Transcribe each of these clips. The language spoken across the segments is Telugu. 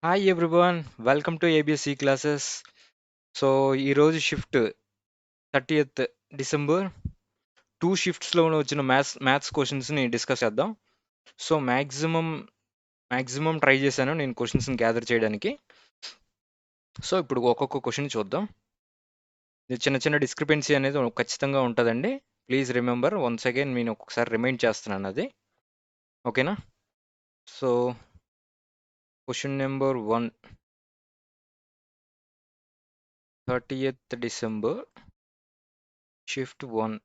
Hi everyone, welcome to ABSC classes. So ఈరోజు షిఫ్ట్ 30th డిసెంబర్ 2 షిఫ్ట్స్లో వచ్చిన మ్యాథ్స్ క్వశ్చన్స్ని డిస్కస్ చేద్దాం. సో మ్యాక్సిమం ట్రై చేశాను నేను క్వశ్చన్స్ని గ్యాదర్ చేయడానికి. సో ఇప్పుడు ఒక్కొక్క క్వశ్చన్ చూద్దాం. ఇది చిన్న చిన్న డిస్క్రిపెన్సీ అనేది ఖచ్చితంగా ఉంటుందండి. ప్లీజ్ రిమెంబర్, వన్స్ అగైన్ నేను ఒక్కొక్కసారి రిమైండ్ చేస్తున్నాను అది. ఓకేనా? So question number 1, 30th December shift 1.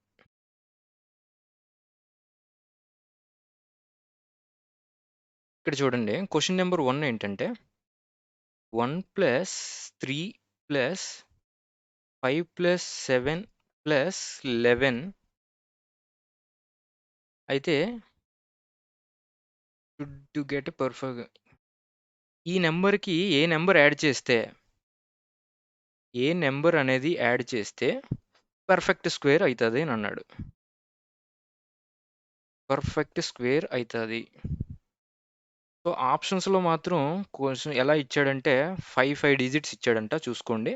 ఇక్కడ చూడండి, క్వశ్చన్ నెంబర్ 1 ఏంటంటే 1 + 3 + 5 + 7 + 11 అయితే టు గెట్ పర్ఫెక్ట్. ఈ నెంబర్కి ఏ నెంబర్ అనేది యాడ్ చేస్తే పర్ఫెక్ట్ స్క్వేర్ అవుతుంది అని అన్నాడు. పర్ఫెక్ట్ స్క్వేర్ అవుతుంది. సో ఆప్షన్స్లో మాత్రం క్వశ్చన్ ఎలా ఇచ్చాడంటే 5 డిజిట్స్ ఇచ్చాడంట. చూసుకోండి,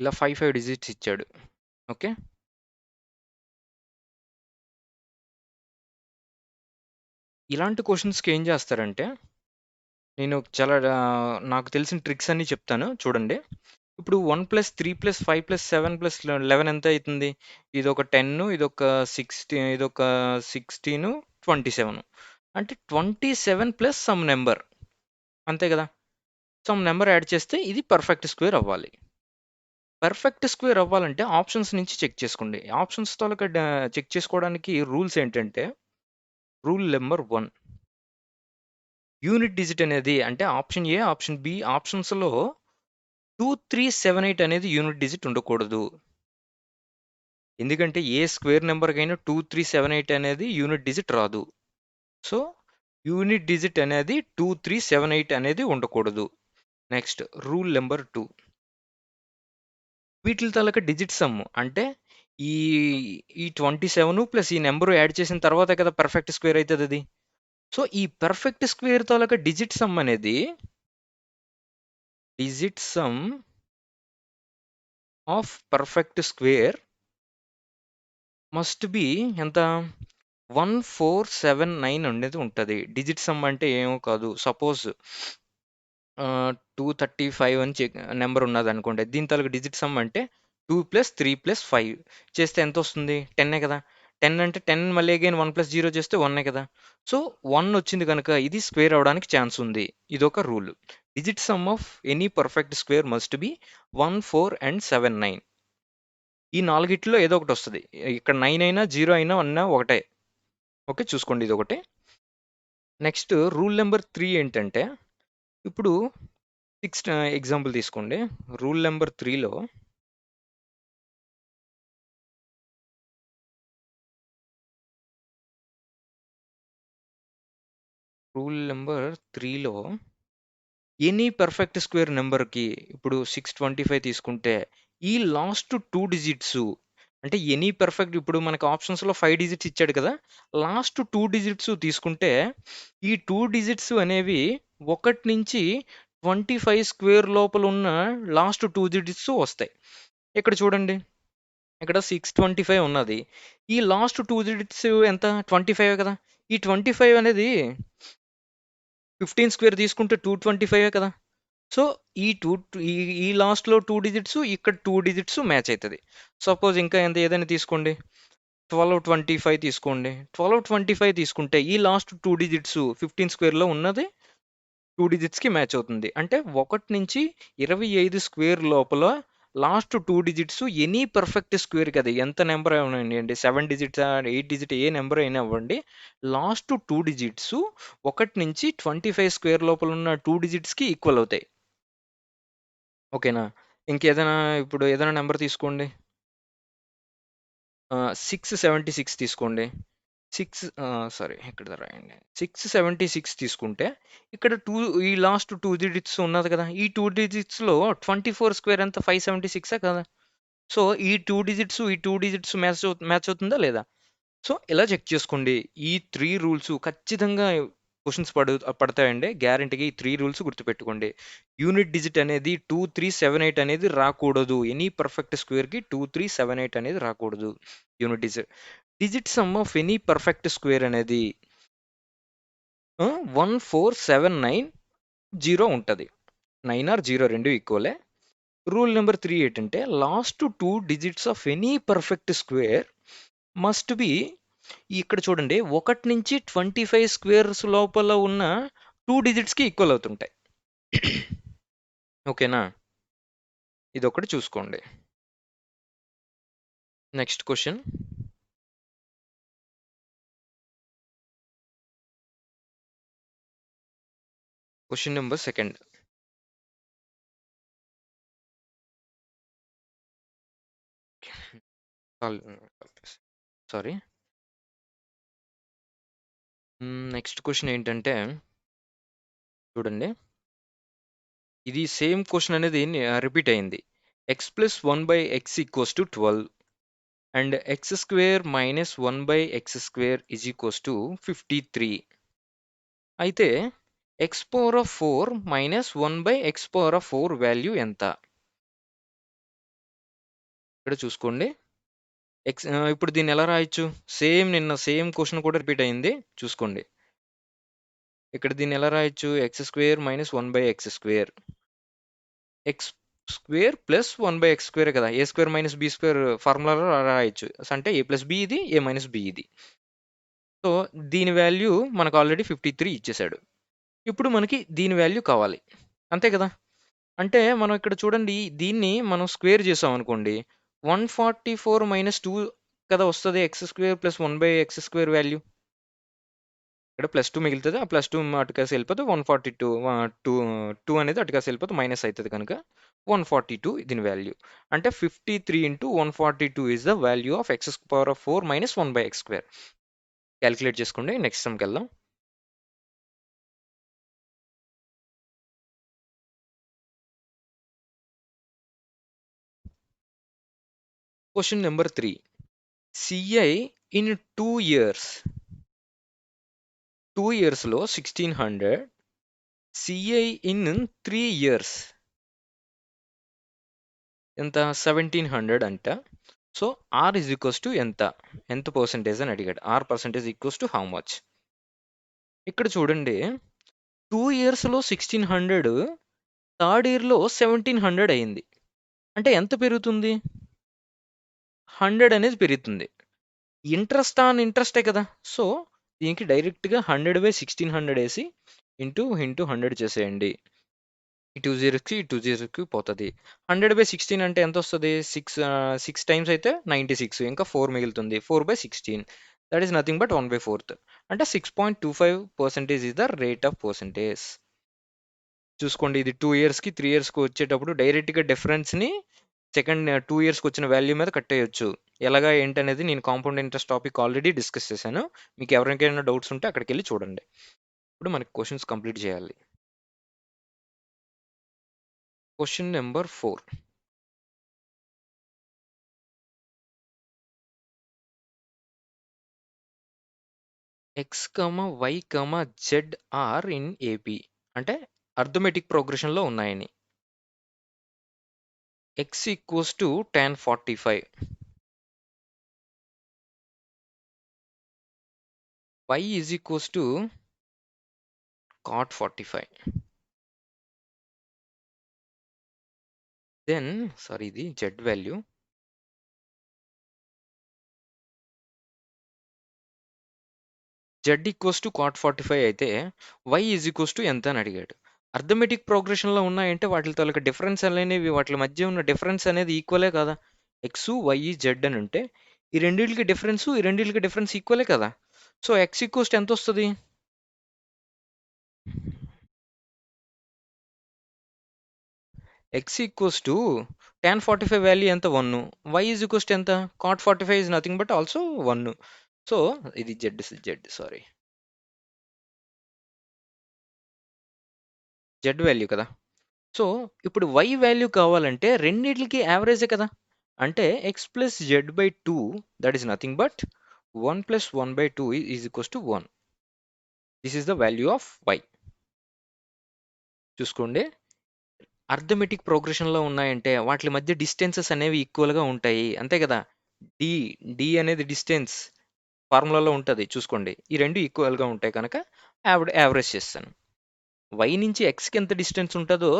ఇలా 5 డిజిట్స్ ఇచ్చాడు. ఓకే, ఇలాంటి క్వశ్చన్స్కి ఏం చేస్తారంటే, నేను చాలా నాకు తెలిసిన ట్రిక్స్ అన్ని చెప్తాను చూడండి. ఇప్పుడు 1 + 3 + 5 + 7 + 11 ఎంత అవుతుంది? ఇదొక 10, ఇదొక 16, ఇదొక 16, 27. అంటే 27 ప్లస్ సమ్ నెంబర్, అంతే కదా? సమ్ నెంబర్ యాడ్ చేస్తే ఇది పర్ఫెక్ట్ స్క్వేర్ అవ్వాలి. పర్ఫెక్ట్ స్క్వేర్ అవ్వాలంటే ఆప్షన్స్ నుంచి చెక్ చేసుకోండి. ఆప్షన్స్ తాలూకా చెక్ చేసుకోవడానికి రూల్స్ ఏంటంటే, రూల్ నెంబర్ 1, యూనిట్ డిజిట్ అనేది అంటే ఆప్షన్ ఏ, ఆప్షన్ బి ఆప్షన్స్లో 2378 అనేది యూనిట్ డిజిట్ ఉండకూడదు. ఎందుకంటే ఏ స్క్వేర్ నెంబర్కైనా 2378 అనేది యూనిట్ డిజిట్ రాదు. సో యూనిట్ డిజిట్ అనేది 2378 అనేది ఉండకూడదు. నెక్స్ట్ రూల్ నెంబర్ 2, వీటి తాలూకా డిజిట్ సమ్ అంటే ఈ ఈ 27 ప్లస్ ఈ నెంబర్ యాడ్ చేసిన తర్వాత కదా పర్ఫెక్ట్ స్క్వేర్ అవుతుంది అది. సో ఈ పర్ఫెక్ట్ స్క్వేర్ తాలూకా డిజిట్ సమ్ అనేది digit sum of perfect square must be ఎంత? 1479 అనేది ఉంటుంది. డిజిట్ సమ్ అంటే ఏమో కాదు. సపోజ్ 235 అని నెంబర్ ఉన్నది అనుకోండి. దీని తాలూకు డిజిట్ సమ్ అంటే 2 + 3 + 5 చేస్తే ఎంత వస్తుంది? 10 కదా. 10 అంటే 10 మళ్ళీ అగైన్ 1 + 0 చేస్తే 1 కదా. సో 1 వచ్చింది కనుక ఇది స్క్వేర్ అవడానికి ఛాన్స్ ఉంది. ఇదొక rule. Digit sum of any perfect square must be 1, 4 and 7, 9. ఈ నాలుగిట్లో ఏదో ఒకటి వస్తుంది. ఇక్కడ 9 అయినా 0 అయినా 1 ఒకటే. ఓకే, చూసుకోండి, ఇది ఒకటి. నెక్స్ట్ రూల్ నెంబర్ 3 ఏంటంటే, ఇప్పుడు 6 ఎగ్జాంపుల్ తీసుకోండి. రూల్ నెంబర్ 3లో ఎనీ పర్ఫెక్ట్ స్క్వేర్ నెంబర్కి ఇప్పుడు 625 తీసుకుంటే ఈ లాస్ట్ 2 డిజిట్స్ అంటే ఎనీ పర్ఫెక్ట్, ఇప్పుడు మనకు ఆప్షన్స్లో 5 డిజిట్స్ ఇచ్చాడు కదా, లాస్ట్ 2 డిజిట్స్ తీసుకుంటే ఈ 2 డిజిట్స్ అనేవి 1 నుంచి 25 స్క్వేర్ లోపల ఉన్న లాస్ట్ 2 డిజిట్స్ వస్తాయి. ఇక్కడ చూడండి, ఇక్కడ 625 ఉన్నది. ఈ లాస్ట్ 2 డిజిట్స్ ఎంత? 25 కదా. ఈ 25 అనేది 15 స్క్వేర్ తీసుకుంటే 225 కదా. సో ఈ ఈ లాస్ట్లో 2 డిజిట్స్, ఇక్కడ 2 డిజిట్స్ మ్యాచ్ అవుతుంది. సపోజ్ ఇంకా ఏదైనా తీసుకోండి, 1225 తీసుకోండి. 1225 తీసుకుంటే ఈ లాస్ట్ 2 డిజిట్స్ 15 స్క్వేర్లో ఉన్నది 2 డిజిట్స్కి మ్యాచ్ అవుతుంది. అంటే 1 నుంచి 25 స్క్వేర్ లోపల last 2 digits any perfect square కదా, ఎంత నెంబర్ అయినండి, 7 డిజిట్స్ 8 డిజిట్ ఏ నెంబర్ అయినా అవ్వండి, లాస్ట్ 2 డిజిట్స్ 1 నుంచి 25 స్క్వేర్ లోపల ఉన్న 2 డిజిట్స్కి ఈక్వల్ అవుతాయి. ఓకేనా? ఇంకేదైనా ఇప్పుడు ఏదైనా నెంబర్ తీసుకోండి. 676 తీసుకోండి. ఇక్కడ రాయండి. 676 తీసుకుంటే ఇక్కడ ఈ లాస్ట్ 2 డిజిట్స్ ఉన్నది కదా, ఈ 2 డిజిట్స్లో 24 స్క్వేర్ ఎంత? 576 కదా. సో ఈ 2 డిజిట్స్ మ్యాచ్ అవుతుందా లేదా? సో ఇలా చెక్ చేసుకోండి. ఈ 3 రూల్స్ ఖచ్చితంగా క్వెషన్స్ పడతాయండి. గ్యారంటీగా ఈ 3 రూల్స్ గుర్తుపెట్టుకోండి. యూనిట్ డిజిట్ అనేది 2378 అనేది రాకూడదు. ఎనీ పర్ఫెక్ట్ స్క్వేర్‌కి 2378 అనేది రాకూడదు. Unit digit. Digit sum of any perfect square అనేది 14790 ఉంటది. 9 ఆర్ 0 రెండు ఈక్వలే. రూల్ నెంబర్ 3 ఏంటంటే last 2 digits of any perfect square must be ఇక్కడ చూడండి 1 నుంచి 25 స్క్వేర్స్ లోపల ఉన్న 2 డిజిట్స్‌కి ఈక్వల్ అవుతుంటాయి. ఓకేనా? ఇదొకటి చూసుకోండి. Next question. Question number 2. Sorry. Next question ఏంటంటే చూడండి. ఇది సేమ్ క్వెషన్ అనేది రిపీట్ అయింది. x + 1/x = 12 and x² - 1/x² = 53. అయితే x⁴ - 1/x⁴ వాల్యూ ఎంత? ఇక్కడ చూసుకోండి. ఇప్పుడు దీన్ని ఎలా రాయొచ్చు? సేమ్ క్వెషన్ కూడా రిపీట్ అయింది. చూసుకోండి. ఇక్కడ దీన్ని ఎలా రాయొచ్చు? x² - 1/x². x² + 1/x² కదా! a² - b² ఫార్ములాలో రాయొచ్చు. అంటే a + b ఇది, a - b ఇది. సో, దీని వాల్యూ మనకు ఆల్రెడీ 53 ఇచ్చేసాడు. ఇప్పుడు మనకి దీని వాల్యూ కావాలి. అంతే కదా! అంటే మనం ఇక్కడ చూడండి దీన్ని మనం స్క్వేర్ చేసామనుకోండి. 144 - 2 కదా వస్తది x² + 1/x² వాల్యూ. ఇక్కడ +2 మిగులుతది. ఆ +2 అటుకేసి వెళ్ళిపోతే 142 2 అనేది అటుకేసి వెళ్ళిపోతే మైనస్ అయితది కనుక 142 దీని వాల్యూ. అంటే 53 × 142 is the value of x⁴ - 1/x². Calculate చేసుకోండి. నెక్స్ట్ సమ్‌కెళ్దాం. Question number 3. CI in 2 years. 2 ఇయర్స్‌లో 1600. CI ఇన్ 3 ఇయర్స్ ఎంత? 1700 అంట. సో, R ఎంత? ఎంత పర్సెంటేజ్ అని అడిగాడు. R percentage equals to how much? ఇక్కడ చూడండి 2 ఇయర్స్‌లో 1600 థర్డ్ ఇయర్‌లో 1700 అయింది. అంటే ఎంత పెరుగుతుంది? 100 అనేది పెరుగుతుంది. ఇంట్రెస్ట్ ఆన్ ఇంట్రెస్టే కదా! సో, దీనికి డైరెక్ట్‌గా 100/1600 ఏసి ఇంటూ 100 చేసేయండి. ఈ 2 జీరోస్‌కి, ఈ 2 జీరోస్‌కి పోతది. 100/16 అంటే ఎంతొస్తది? 6 టైమ్స్ అయితే 96. ఇంకా 4 మిగులుతుంది. 4/16 దట్ ఈస్ నథింగ్ బట్ 1/4. అంటే 6.25% is the rate of percentage. చూసుకోండి ఇది 2 ఇయర్స్‌కి, 3 ఇయర్స్‌కి వచ్చేటప్పుడు డైరెక్ట్‌గా డిఫరెన్స్‌ని సెకండ్ 2 ఇయర్స్‌కి వచ్చిన వాల్యూ మీద కట్టేయొచ్చు. ఎలాగా ఏంటనేది నేను compound interest topic already discuss చేశాను. మీకు ఎవరికైనా డౌట్స్ ఉంటే అక్కడికెళ్ళి చూడండి. ఇప్పుడు మనకి క్వెషన్స్ కంప్లీట్ చేయాలి. Question number 4. x, y, z are in AP. అంటే అర్థమెటిక్ ప్రోగ్రెషన్‌లో ఉన్నాయని. x = tan 45. y = cot 45. Then ఇది z వాల్యూ. z = cot 45 అయితే y = ఎంత అని అడిగాడు. అర్థమెటిక్ ప్రోగ్రెషన్‌లో ఉన్నాయంటే వాటిల తాలూకా డిఫరెన్స్ అనేవి వాటిల మధ్య ఉన్న డిఫరెన్స్ అనేది ఈక్వలే కదా! x, y, z అని ఉంటే ఈ రెండిట్లకి డిఫరెన్స్ ఈక్వలే కదా! So, x = ఎంతొస్తది? x = tan 45 value ఎంత? 1. y = ఎంత? cot 45 is nothing but also 1. So, ఇది సారీ. z వాల్యూ కదా! సో, ఇప్పుడు y వాల్యూ కావాలంటే రెండిట్లకి యావరేజే కదా! అంటే x + z/2 that is nothing but 1 plus 1 by 2 is equals to 1. This is the value of y. చూసుకోండి, అర్థమెటిక్ ప్రోగ్రెషన్లో ఉన్నాయంటే వాటి మధ్య డిస్టెన్సెస్ అనేవి ఈక్వల్గా ఉంటాయి, అంతే కదా. డి డి అనేది డిస్టెన్స్ ఫార్ములాలో ఉంటుంది, చూసుకోండి. ఈ రెండు ఈక్వల్గా ఉంటాయి కనుక యావరేజ్ చేస్తాను. వై నుంచి ఎక్స్కి ఎంత డిస్టెన్స్ ఉంటుందో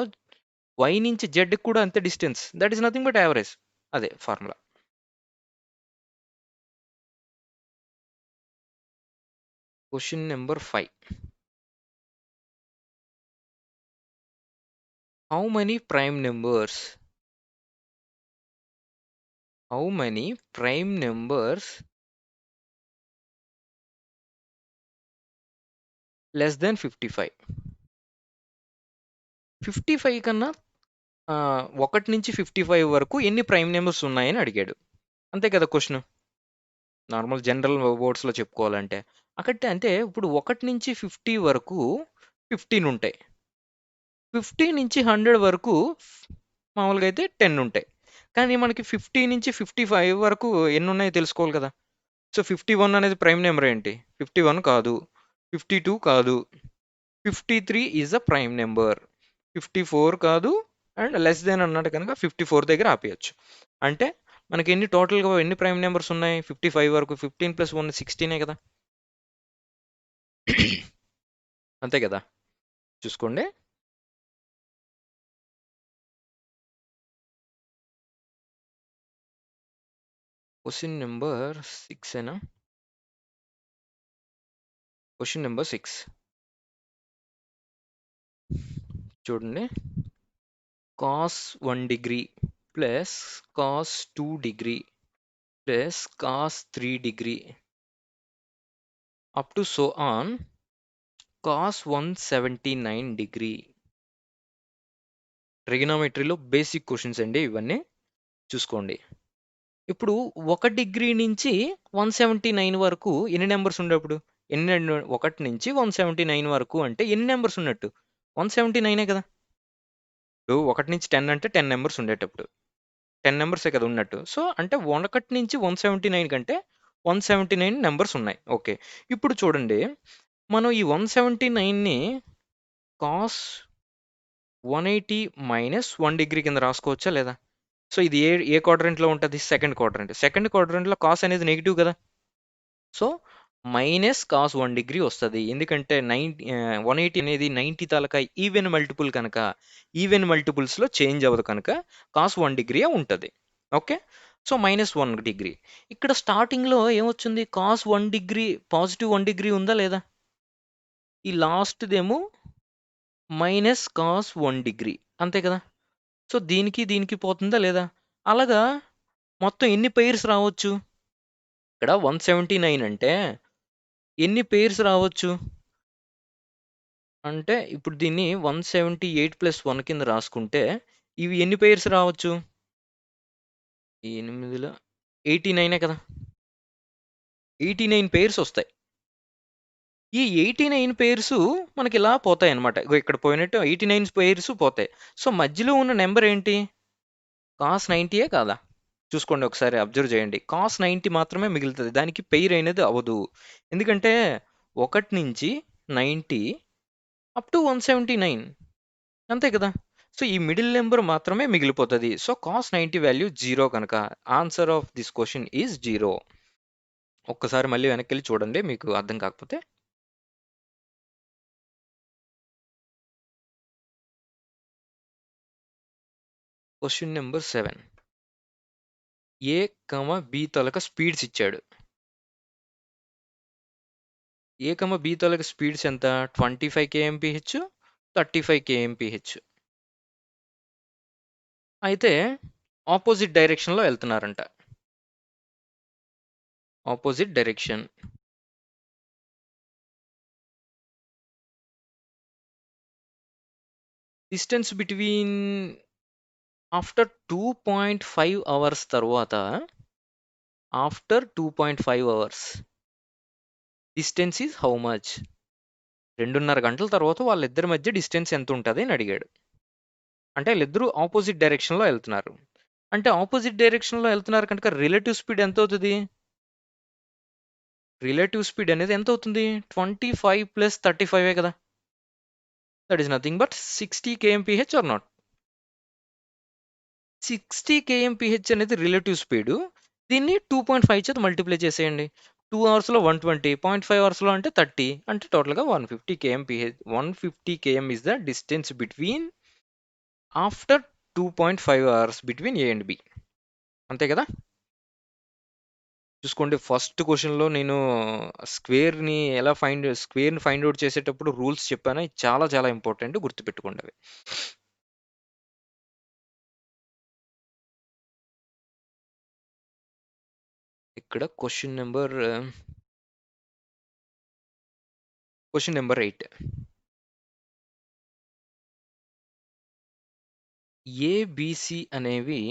వై నుంచి జెడ్కి కూడా అంతే distance. That is nothing but average. అదే formula. Question number 5. How many prime numbers less than 55? 55 కన్నా 1 నుంచి 55 వరకు ఎన్ని ప్రైమ్ నెంబర్స్ ఉన్నాయని అడిగాడు, అంతే కదా క్వశ్చన్. నార్మల్ జనరల్ వర్డ్స్లో చెప్పుకోవాలంటే అక్కడే అంటే ఇప్పుడు 1 నుంచి 50 వరకు 15 ఉంటాయి, 50 నుంచి 100 వరకు మామూలుగా అయితే 10 ఉంటాయి. కానీ మనకి 50 నుంచి 55 వరకు ఎన్ని ఉన్నాయో తెలుసుకోవాలి కదా. సో 51 అనేది ప్రైమ్ నెంబర్ ఏంటి? 51 కాదు, 52 కాదు, 53 ఈజ్ అ ప్రైమ్ నెంబర్, 54 కాదు, అండ్ లెస్ దెన్ అన్నాడు కనుక 54 దగ్గర ఆపేయచ్చు. అంటే మనకి ఎన్ని టోటల్గా ఎన్ని ప్రైమ్ నెంబర్స్ ఉన్నాయి 55 వరకు? 15 ప్లస్ 1 16 కదా. అంతే కదా, చూసుకోండి. క్వశ్చన్ నెంబర్ 6 ఏనా? క్వశ్చన్ నెంబర్ 6 చూడండి. cos 1 degree plus cos 2 degree plus cos 3 degree up to so on cos 179 degree. ట్రిగనోమెట్రీలో బేసిక్ క్వశ్చన్స్ అండి ఇవన్నీ, చూసుకోండి. ఇప్పుడు 1 డిగ్రీ నుంచి 179 వరకు ఎన్ని నెంబర్స్ ఉండేప్పుడు? 1 నుంచి 179 వరకు అంటే ఎన్ని నెంబర్స్ ఉన్నట్టు? 179 కదా. ఇప్పుడు 1 నుంచి 10 అంటే 10 నెంబర్స్ ఉండేటప్పుడు 10 నెంబర్సే కదా ఉన్నట్టు. సో అంటే 1 నుంచి 179 కంటే 179 నెంబర్స్ ఉన్నాయి. ఓకే, ఇప్పుడు చూడండి, మనం ఈ 179ని కాస్ 180 మైనస్ 1 డిగ్రీ కింద రాసుకోవచ్చా లేదా? సో ఇది ఏ క్వాడ్రంట్లో ఉంటుంది? Second quadrant. సెకండ్ క్వాడ్రంట్లో కాస్ అనేది నెగిటివ్ కదా. సో మైనస్ కాస్ 1 డిగ్రీ వస్తుంది, ఎందుకంటే 180 అనేది 90 తాలూకా ఈవెన్ మల్టిపుల్ కనుక ఈవెన్ మల్టిపుల్స్లో చేంజ్ అవ్వదు కనుక కాస్ 1 డిగ్రీ ఉంటుంది. Okay, so minus 1 degree. ఇక్కడ స్టార్టింగ్లో ఏమొచ్చింది? కాస్ 1 డిగ్రీ, పాజిటివ్ 1 డిగ్రీ ఉందా లేదా? ఈ లాస్ట్దేమో మైనస్ కాస్ 1 డిగ్రీ, అంతే కదా. సో దీనికి దీనికి పోతుందా లేదా? అలాగా మొత్తం ఎన్ని పెయిర్స్ రావచ్చు? ఇక్కడ 179 అంటే ఎన్ని పెయిర్స్ రావచ్చు అంటే, ఇప్పుడు దీన్ని 178 ప్లస్ 1 కింద రాసుకుంటే ఇవి ఎన్ని పెయిర్స్ రావచ్చు? 8లో 89 కదా, 89 పెయిర్స్ వస్తాయి. ఈ 89 పెయిర్స్ మనకి ఇలా పోతాయి అనమాట. ఇక్కడ పోయినట్టు 89 పెయిర్స్ పోతాయి. సో మధ్యలో ఉన్న నెంబర్ ఏంటి? కాస్ 90ఏ కాదా? చూసుకోండి, ఒకసారి అబ్జర్వ్ చేయండి. కాస్ 90 మాత్రమే మిగులుతుంది, దానికి పెయిర్ అనేది అవ్వదు. ఎందుకంటే 1 నుంచి 90 అప్ టు 179, అంతే కదా. సో ఈ మిడిల్ నెంబర్ మాత్రమే మిగిలిపోతుంది. సో కాస్ 90 వాల్యూ 0 కనుక answer of this question is 0. ఒక్కసారి మళ్ళీ వెనక్కి వెళ్ళి చూడండి మీకు అర్థం కాకపోతే. Question number 7. ఏ బి తాలూకా స్పీడ్స్ ఇచ్చాడు. ఏ బి తాలూకా స్పీడ్స్ ఎంత? 25 kmph, 35 kmph. అయితే ఆపోజిట్ డైరెక్షన్లో వెళ్తున్నారంట. Opposite direction. Distance between after 2.5 hours తర్వాత, after 2.5 hours distance is how much? 2.5 గంటల తర్వాత వాళ్ళిద్దరి మధ్య డిస్టెన్స్ ఎంత ఉంటుంది అని అడిగాడు. అంటే వీళ్ళిద్దరూ ఆపోజిట్ డైరెక్షన్లో వెళ్తున్నారు. అంటే ఆపోజిట్ డైరెక్షన్లో వెళ్తున్నారు కనుక రిలేటివ్ స్పీడ్ ఎంత అవుతుంది? రిలేటివ్ స్పీడ్ అనేది ఎంత అవుతుంది? 25 ప్లస్ 35 కదా. That is nothing but 60 kmph or not? 60 kmph అనేది రిలేటివ్ స్పీడు. దీన్ని 2.5 చేత మల్టిప్లై చేసేయండి. 2 అవర్స్‌లో 120, 0.5 అవర్స్‌లో అంటే 30, అంటే టోటల్‌గా 150 kmph. 150 km is the distance between after 2.5 hours between A and B. అంతే కదా. చూసుకోండి, ఫస్ట్ క్వశ్చన్‌లో నేను స్క్వేర్‌ని ఫైండ్ ఔట్ చేసేటప్పుడు రూల్స్ చెప్పాను. ఇది చాలా చాలా ఇంపార్టెంట్, గుర్తుపెట్టుకోండి అవి. ఇక్కడ క్వశ్చన్ నెంబర్ 8. ఏబిసి అనేవి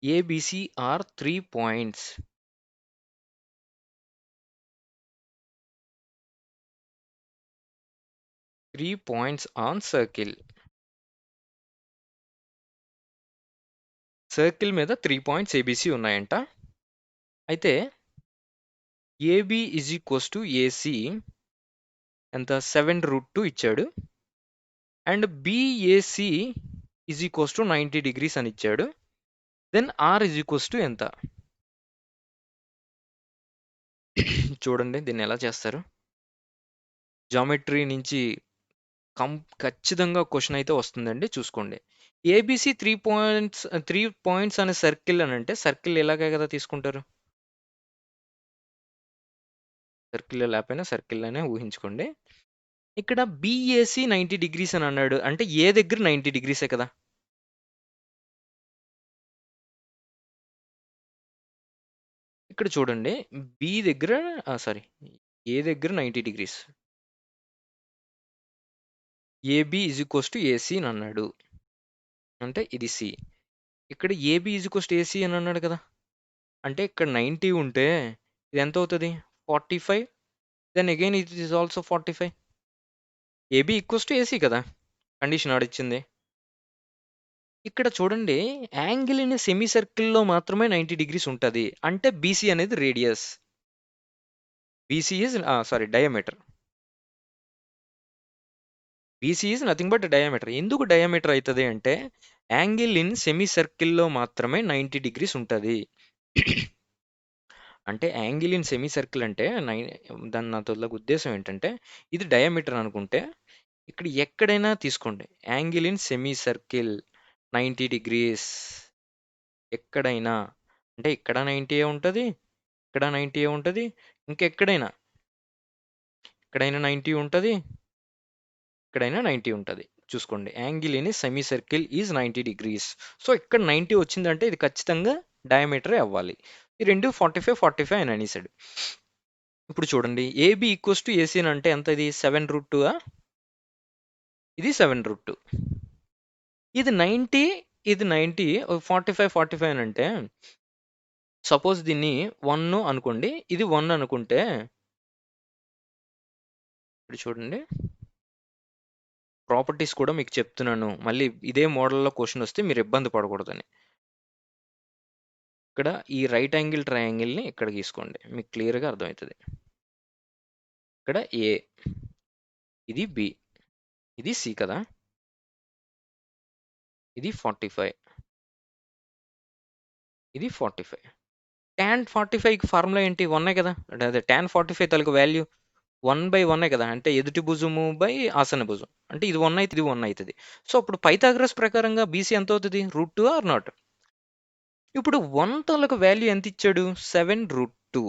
ABC are 3 points. 3 points on circle. Circle మీద 3 పాయింట్స్ ఏబిసి ఉన్నాయంట. అయితే AB is equals to AC ఎంత 7√2 ఇచ్చాడు. And BAC is equals to 90 degrees అని ఇచ్చాడు. Then R is equals to ఎంత? చూడండి దీన్ని ఎలా చేస్తారు. జామెట్రీ నుంచి ఖచ్చితంగా క్వశ్చన్ అయితే వస్తుందండి, చూసుకోండి. ఏబిసి 3 పాయింట్స్ అనే సర్కిల్ అని అంటే సర్కిల్ ఇలాగే కదా తీసుకుంటారు. సర్కిల్ లేకపోయినా సర్కిల్ అనే ఊహించుకోండి. ఇక్కడ బిఏసి 90 degrees అని అన్నాడు అంటే ఏ దగ్గర 90 degrees కదా. ఇక్కడ చూడండి, బి దగ్గర సారీ ఏ దగ్గర 90 degrees. AB is equals to AC అని అన్నాడు అంటే ఇది సి. ఇక్కడ AB is equals to AC అని అన్నాడు కదా, అంటే ఇక్కడ 90 ఉంటే ఇది ఎంత అవుతుంది? 45. Then again it is also 45. AB equals to AC కదా కండిషన్ ఆడిచ్చింది. ఇక్కడ చూడండి, యాంగిల్ ఇన్ సెమీ సర్కిల్లో మాత్రమే 90 degrees ఉంటుంది. అంటే బీసీ అనేది radius. BC is diameter. BC is nothing but diameter. ఎందుకు డయామీటర్ అవుతుంది అంటే యాంగిల్ ఇన్ సెమీ సర్కిల్లో మాత్రమే 90 degrees ఉంటుంది. అంటే యాంగిల్ ఇన్ సెమీ సర్కిల్ అంటే దాని నా తొలగ ఉద్దేశం ఏంటంటే ఇది డయామీటర్ అనుకుంటే ఇక్కడ ఎక్కడైనా తీసుకోండి, angle in semi circle 90 degrees ఎక్కడైనా అంటే ఇక్కడ 90 ఉంటుంది, ఇక్కడ 90 ఉంటుంది, ఇంకెక్కడైనా ఇక్కడైనా 90 ఉంటుంది, ఇక్కడైనా 90 ఉంటుంది. చూసుకోండి, angle in semi circle is 90 degrees. So ఇక్కడ 90 వచ్చిందంటే ఇది ఖచ్చితంగా డయామీటరే అవ్వాలి. ఈ రెండు 45 అని అనేసాడు. ఇప్పుడు చూడండి, ఏబి ఈక్వల్స్ టు ఏసీ అంటే ఎంత? ఇది 7√2. ఇది 7√2. ఇది 90, ఇది 90, 45 అని అంటే సపోజ్ దీన్ని 1 అనుకోండి, ఇది 1 అనుకుంటే ఇప్పుడు చూడండి, ప్రాపర్టీస్ కూడా మీకు చెప్తున్నాను, మళ్ళీ ఇదే మోడల్లో క్వశ్చన్ వస్తే మీరు ఇబ్బంది పడకూడదని. ఇక్కడ ఈ రైట్ యాంగిల్ ట్రయాంగిల్ని ఇక్కడ తీసుకోండి, మీకు క్లియర్గా అర్థమవుతుంది. ఇక్కడ ఏ, ఇది బి, ఇది సి కదా, ఇది 45, ఇది 45. tan 45కి ఫార్ములా ఏంటి? 1 కదా, అదే tan 45 తాలూకు వాల్యూ 1/1 కదా, అంటే ఎదుటి భుజము బై ఆసన భుజం, అంటే ఇది 1 అయితే ఇది 1 అవుతుంది. సో అప్పుడు పైథాగరస్ ప్రకారంగా బీసీ ఎంత అవుతుంది? √2 ఆర్ నాట్? ఇప్పుడు 1 తాలూకు వాల్యూ ఎంత ఇచ్చాడు? 7√2,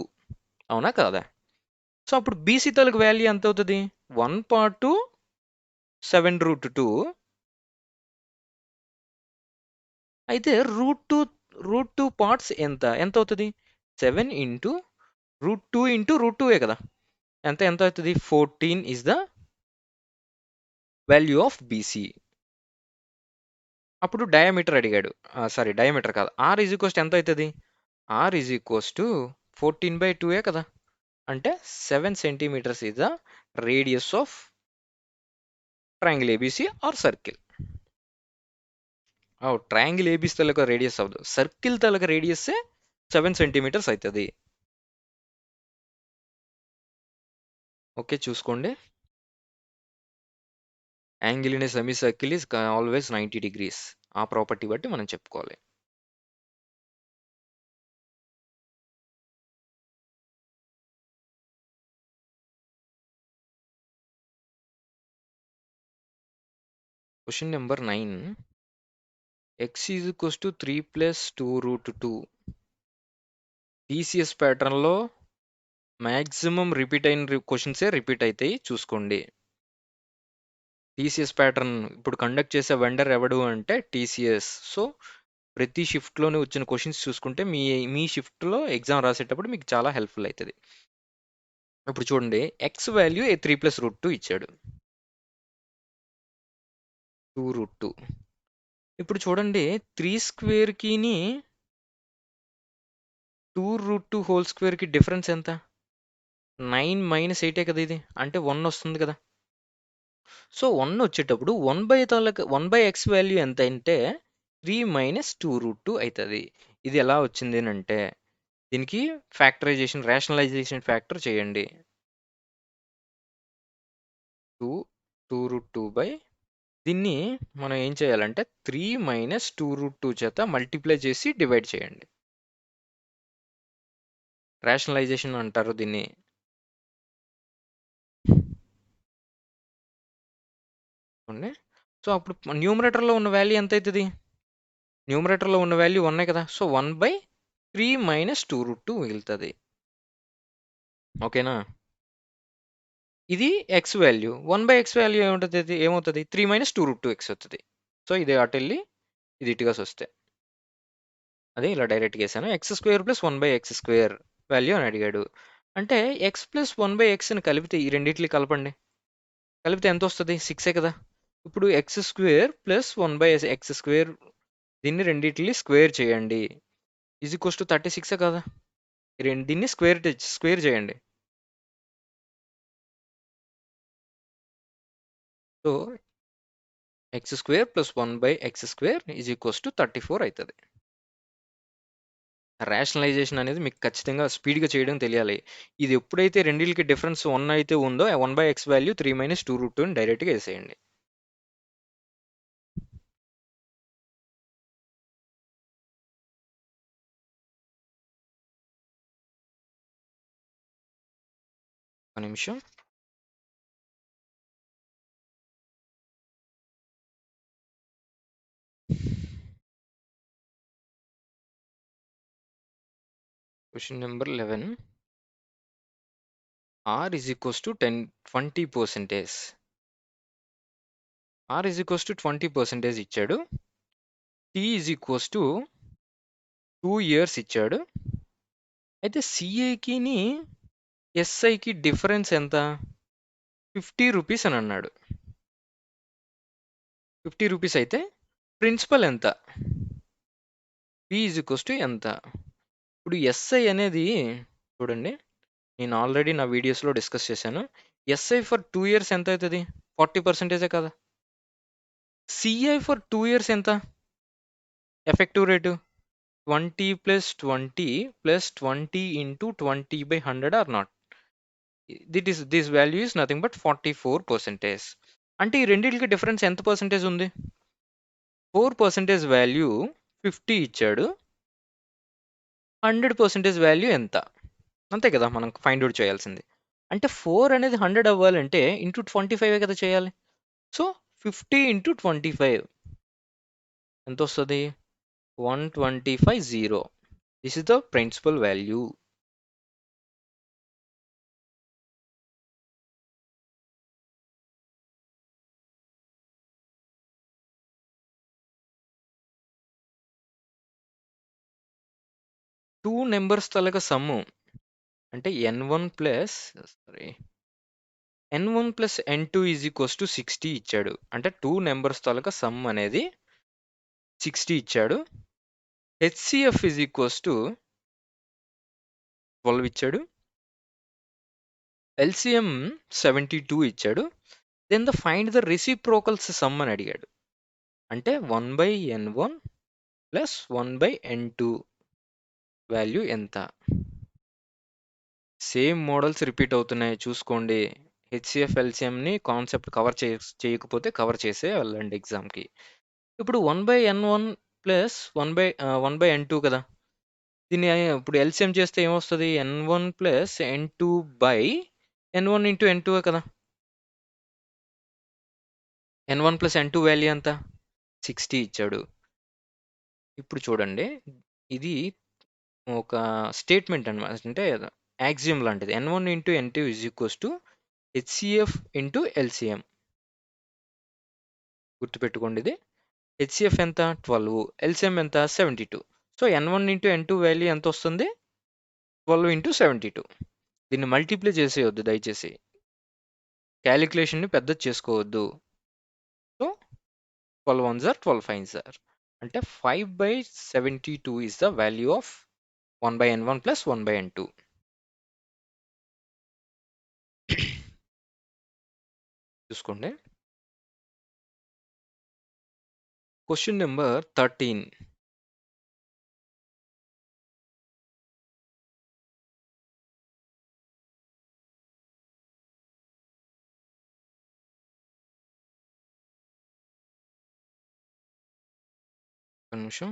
అవునా కాదా? సో అప్పుడు బీసీ తాలూకు వాల్యూ ఎంత అవుతుంది? 1/2 7√2. అయితే √2 పార్ట్స్ ఎంత అవుతుంది? 7 ఇంటూ √2 ఇంటూ √2 కదా, ఎంత అవుతుంది? 14 is the value of BC. అప్పుడు డయామీటర్ అడిగాడు, సారీ డయామీటర్ కాదు, ఆర్ ఈజ్ ఈక్వల్స్ ఎంత అవుతుంది? ఆర్ ఈజ్ ఈక్వల్స్ టు 14/2 కదా, అంటే 7 centimeters is the radius of triangle ABC or circle. Triangle ABC తాలూకా రేడియస్ అవ్వదు, సర్కిల్ తాలూకా రేడియస్ 7 centimeters అవుతుంది. ఓకే. చూసుకోండి. Angle in a semi circle is always 90 degrees. ఆ ప్రాపర్టీ బట్టి మనం చెప్పుకోవాలి. Question number 9. x is equals to 3 plus 2 root 2. TCS ప్యాటర్న్‌లో మాక్సిమం రిపీట్ అయిన క్వెషన్సే రిపీట్ అయితాయి చూసుకోండి. టీసీఎస్ ప్యాటర్న్ ఇప్పుడు కండక్ట్ చేసే వెండర్ ఎవడు అంటే టీసీఎస్. సో, ప్రతి షిఫ్ట్‌లోనే వచ్చిన క్వెషన్స్ చూసుకుంటే మీ మీ షిఫ్ట్‌లో ఎగ్జామ్ రాసేటప్పుడు మీకు చాలా హెల్ప్‌ఫుల్ అయితది. ఇప్పుడు చూడండి, x వాల్యూ 3 ప్లస్ రూట్ 2 ఇచ్చాడు. 2 రూట్ 2. ఇప్పుడు చూడండి, 3 స్క్వేర్‌కిని 2 రూట్ 2 హోల్ స్క్వేర్‌కి డిఫరెన్స్ ఎంత? 9 మైనస్ 8 కదా ఇది. అంటే 1 వస్తుంది కదా! సో, 1 వచ్చేటప్పుడు 1/x వాల్యూ ఎంత అంటే 3 మైనస్ 2 రూట్ 2 అయితది. ఇది ఎలా వచ్చింది అనంటే దీనికి ఫ్యాక్టరైజేషన్, రేషనలైజేషన్ ఫ్యాక్టర్ చేయండి. 2, 2 రూట్ 2 బై దీన్ని మనం ఏం చేయాలంటే 3 మైనస్ 2 రూట్ 2 చేత మల్టిప్లై చేసి డివైడ్ చేయండి. రేషనలైజేషన్ అంటారు దీన్ని. చూడండి. సో, అప్పుడు న్యూమరేటర్‌లో ఉన్న వాల్యూ ఎంత అయితది? న్యూమరేటర్‌లో ఉన్న వాల్యూ 1 కదా! సో, 1/3 మైనస్ 2 రూట్ 2 మిగులుతది. ఓకేనా? ఇది x వాల్యూ. 1/x వాల్యూ ఏమవుతది? 3 మైనస్ 2 రూట్ 2x అవుతది. సో, ఇది అటెళ్ళి ఇది ఇటుగా వస్తే. అదే ఇలా డైరెక్ట్‌గా ఏసాను. x square plus 1/x square value అని అడిగాడు. అంటే x ప్లస్ 1/xని కలిపితే ఈ రెండిటిని కలపండి. కలిపితే ఎంతొస్తది? 6 కదా! ఇప్పుడు x square plus 1/x square దీన్ని రెండిటిని స్క్వేర్ చేయండి. ఈజ్ ఈక్వల్స్ టు 36 కదా! దీన్ని స్క్వేర్ చేయండి. So, x square plus 1/x square is equals to 34 అయితది. రేషనలైజేషన్ అనేది మీకు ఖచ్చితంగా స్పీడ్‌గా చేయడం తెలియాలి. ఇది ఎప్పుడైతే రెండిటికి డిఫరెన్స్ 1 అయితే ఉందో 1/x వాల్యూ 3 మైనస్ 2 రూట్ 2 అని డైరెక్ట్‌గా ఏసేయండి. ఒక నిమిషం. Question number 11. r is equals to 20%. r is equals to 20% ఇచ్చాడు. t is equals to 2 years ఇచ్చాడు. అయితే CAకిని SIకి డిఫరెన్స్ ఎంత? 50 రూపీస్ అని అన్నాడు. 50 రూపీస్ అయితే ప్రిన్సిపల్ ఎంత? P ఈజ్ ఈక్వల్స్ టు ఎంత? ఇప్పుడు SI అనేది చూడండి, నేను ఆల్రెడీ నా వీడియోస్‌లో డిస్కస్ చేశాను. SI ఫర్ 2 ఇయర్స్ ఎంత అవుతది? 40% కదా! CI ఫర్ 2 ఇయర్స్ ఎంత? Effective rate 20 plus 20 plus 20 into 20/100 or not. This value is nothing but 44%. అంటే ఈ రెండిటికి డిఫరెన్స్ ఎంత పర్సెంటేజ్ ఉంది? 4% వాల్యూ 50 ఇచ్చాడు. 100% వాల్యూ ఎంత? అంతే కదా మనం ఫైండ్ ఔట్ చేయాల్సింది. అంటే 4 అనేది 100 అవ్వాలంటే ఇంటూ 25 కదా చేయాలి. సో, 50 ఇంటూ 25 ఎంతొస్తది? 125,000. This is the principal value. Two numbers తాలూకా సమ్ము అంటే n1 plus n2 is equals to 60 ఇచ్చాడు. అంటే 2 నెంబర్స్ తాలూకా సమ్ అనేది 60 ఇచ్చాడు. HCF ఈజ్ ఈక్వల్స్ టు 12 ఇచ్చాడు. LCM 72 ఇచ్చాడు. Then find the reciprocals sum అని అడిగాడు. అంటే 1/n1 ప్లస్ 1/n2 వాల్యూ ఎంత? సేమ్ మోడల్స్ రిపీట్ అవుతున్నాయి చూసుకోండి. హెచ్సిఎఫ్ ఎల్సిఎంని కాన్సెప్ట్ చేయకపోతే కవర్ చేసే వెళ్ళండి ఎగ్జామ్కి. ఇప్పుడు 1/n1 ప్లస్ 1/n2 కదా. దీన్ని ఇప్పుడు ఎల్సిఎం చేస్తే ఏమొస్తుంది? n1 plus n2 by n1 into n2 కదా. n1 ప్లస్ n2 వాల్యూ ఎంత? 60 ఇచ్చాడు. ఇప్పుడు చూడండి, ఇది ఒక స్టేట్మెంట్ అనమాట, అంటే యాక్సియం లాంటిది. n1 into n2 is equals to HCF into LCM. గుర్తుపెట్టుకోండి, ఇది హెచ్సిఎఫ్ ఎంత? 12, ఎల్సిఎం ఎంత? 72. So n1 into n2 value ఎంత వస్తుంది? 12 ఇంటూ 72. దీన్ని మల్టిప్లై చేసేయొద్దు దయచేసి, క్యాలిక్యులేషన్ని పెద్దది చేసుకోవద్దు. So 12 ones are 12 5s are, అంటే 5/72 is the value of 1/n1 plus 1/n2. చూసుకోండి. Question number 13. ఒక నిమిషం.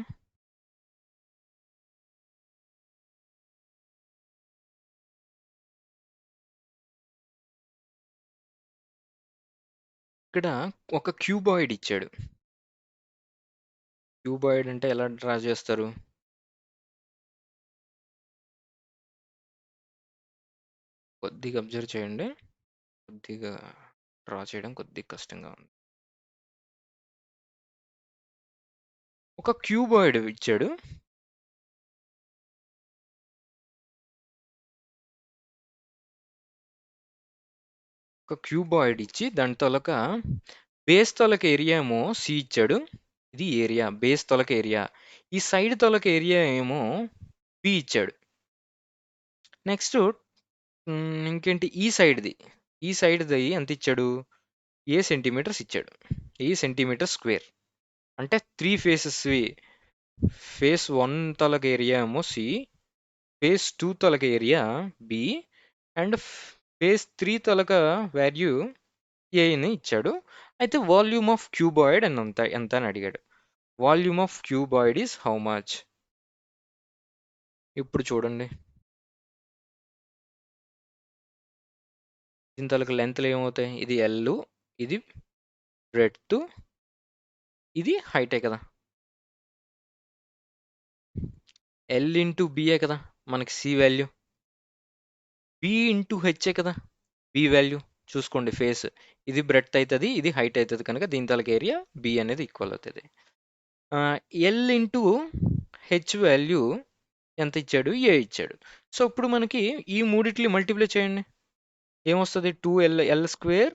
ఇక్కడ ఒక క్యూబాయిడ్ ఇచ్చాడు. క్యూబాయిడ్ అంటే ఎలా డ్రా చేస్తారు? కొద్దిగా అబ్జర్వ్ చేయండి. కొద్దిగా డ్రా చేయడం కొద్దిగా కష్టంగా ఉంది. ఒక క్యూబాయిడ్ ఇచ్చాడు. ఒక క్యూబాయిడ్ ఇచ్చి దాని తొలక బేస్ తొలక ఏరియా ఏమో సి ఇచ్చాడు. ఇది ఏరియా, బేస్ తొలక ఏరియా. ఈ సైడ్ తొలక ఏరియా ఏమో బి ఇచ్చాడు. నెక్స్ట్ ఇంకేంటి, ఈ సైడ్ది ఎంత ఇచ్చాడు? ఏ సెంటీమీటర్స్ ఇచ్చాడు. A centimetre square. అంటే 3 ఫేసెస్వి. ఫేస్ 1 తొలక ఏరియా ఏమో సి, ఫేస్ 2 తొలక ఏరియా బి, అండ్ ఫేస్ 3 తొలక వాల్యూ ఏ అని ఇచ్చాడు. అయితే వాల్యూమ్ ఆఫ్ క్యూబాయిడ్ అని ఎంత అని అడిగాడు. Volume of cuboid is how much? ఇప్పుడు చూడండి, దీని తలక లెంత్లు ఏమవుతాయి? ఇది ఎల్, ఇది బ్రెడ్త్, ఇది హైటే కదా. ఎల్ ఇంటూ బిఏ కదా మనకి C value, B into HA కదా బి వాల్యూ. చూసుకోండి, ఫేస్ ఇది బ్రెడ్త్ అవుతుంది, ఇది హైట్ అవుతుంది, కనుక దీని తలక ఏరియా బి అనేది ఈక్వల్ అవుతుంది. ఎల్ ఇంటూ హెచ్ వాల్యూ ఎంత ఇచ్చాడు? ఏ ఇచ్చాడు. సో ఇప్పుడు మనకి ఈ మూడిట్లు మల్టిప్లై చేయండి, ఏమొస్తుంది? 2l square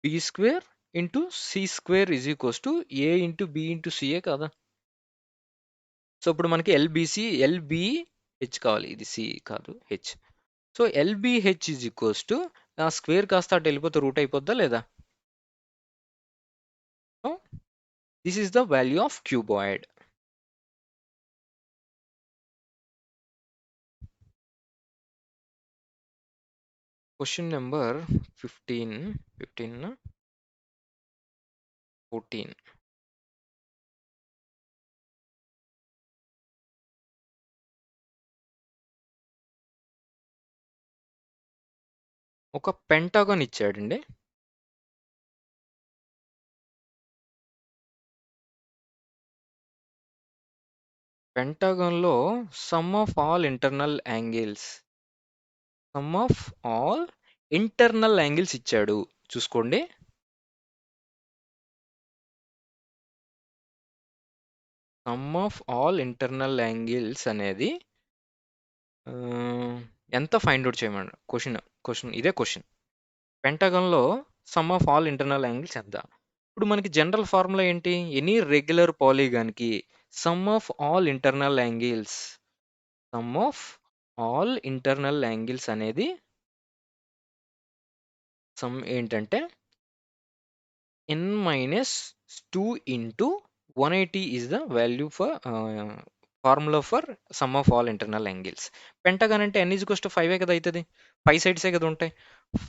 B square into C square is equals to A into B into CA కదా. సో ఇప్పుడు మనకి ఎల్బిహెచ్ కావాలి, ఇది సి కాదు H. So LBH is equals to ఆ స్క్వేర్ కాస్త అటు వెళ్ళిపోతే రూట్ అయిపోద్దా లేదా? So this is the value of cuboid. Question number 14. ఒక పెంటాగాన్ ఇచ్చాడండి. పెంటాగాన్లో sum of all internal angles ఇచ్చాడు. చూసుకోండి, sum of all internal angles అనేది ఎంత ఫైండ్ అవుట్ చేయమన్నాడు. క్వశ్చన్ ఇదే క్వశ్చన్. పెంటాగాన్లో sum of all internal angles ఎంత? ఇప్పుడు మనకి జనరల్ ఫార్ములా ఏంటి? ఎనీ రెగ్యులర్ పాలీగాన్కి sum of all internal angles అనేది సమ్ ఏంటంటే n - 2 into 180 is the value for formula for some of all internal angles. Pentagon అంటే n ఈజ్ టు 5 కదా అవుతుంది, 5 సైడ్సే కదా ఉంటాయి.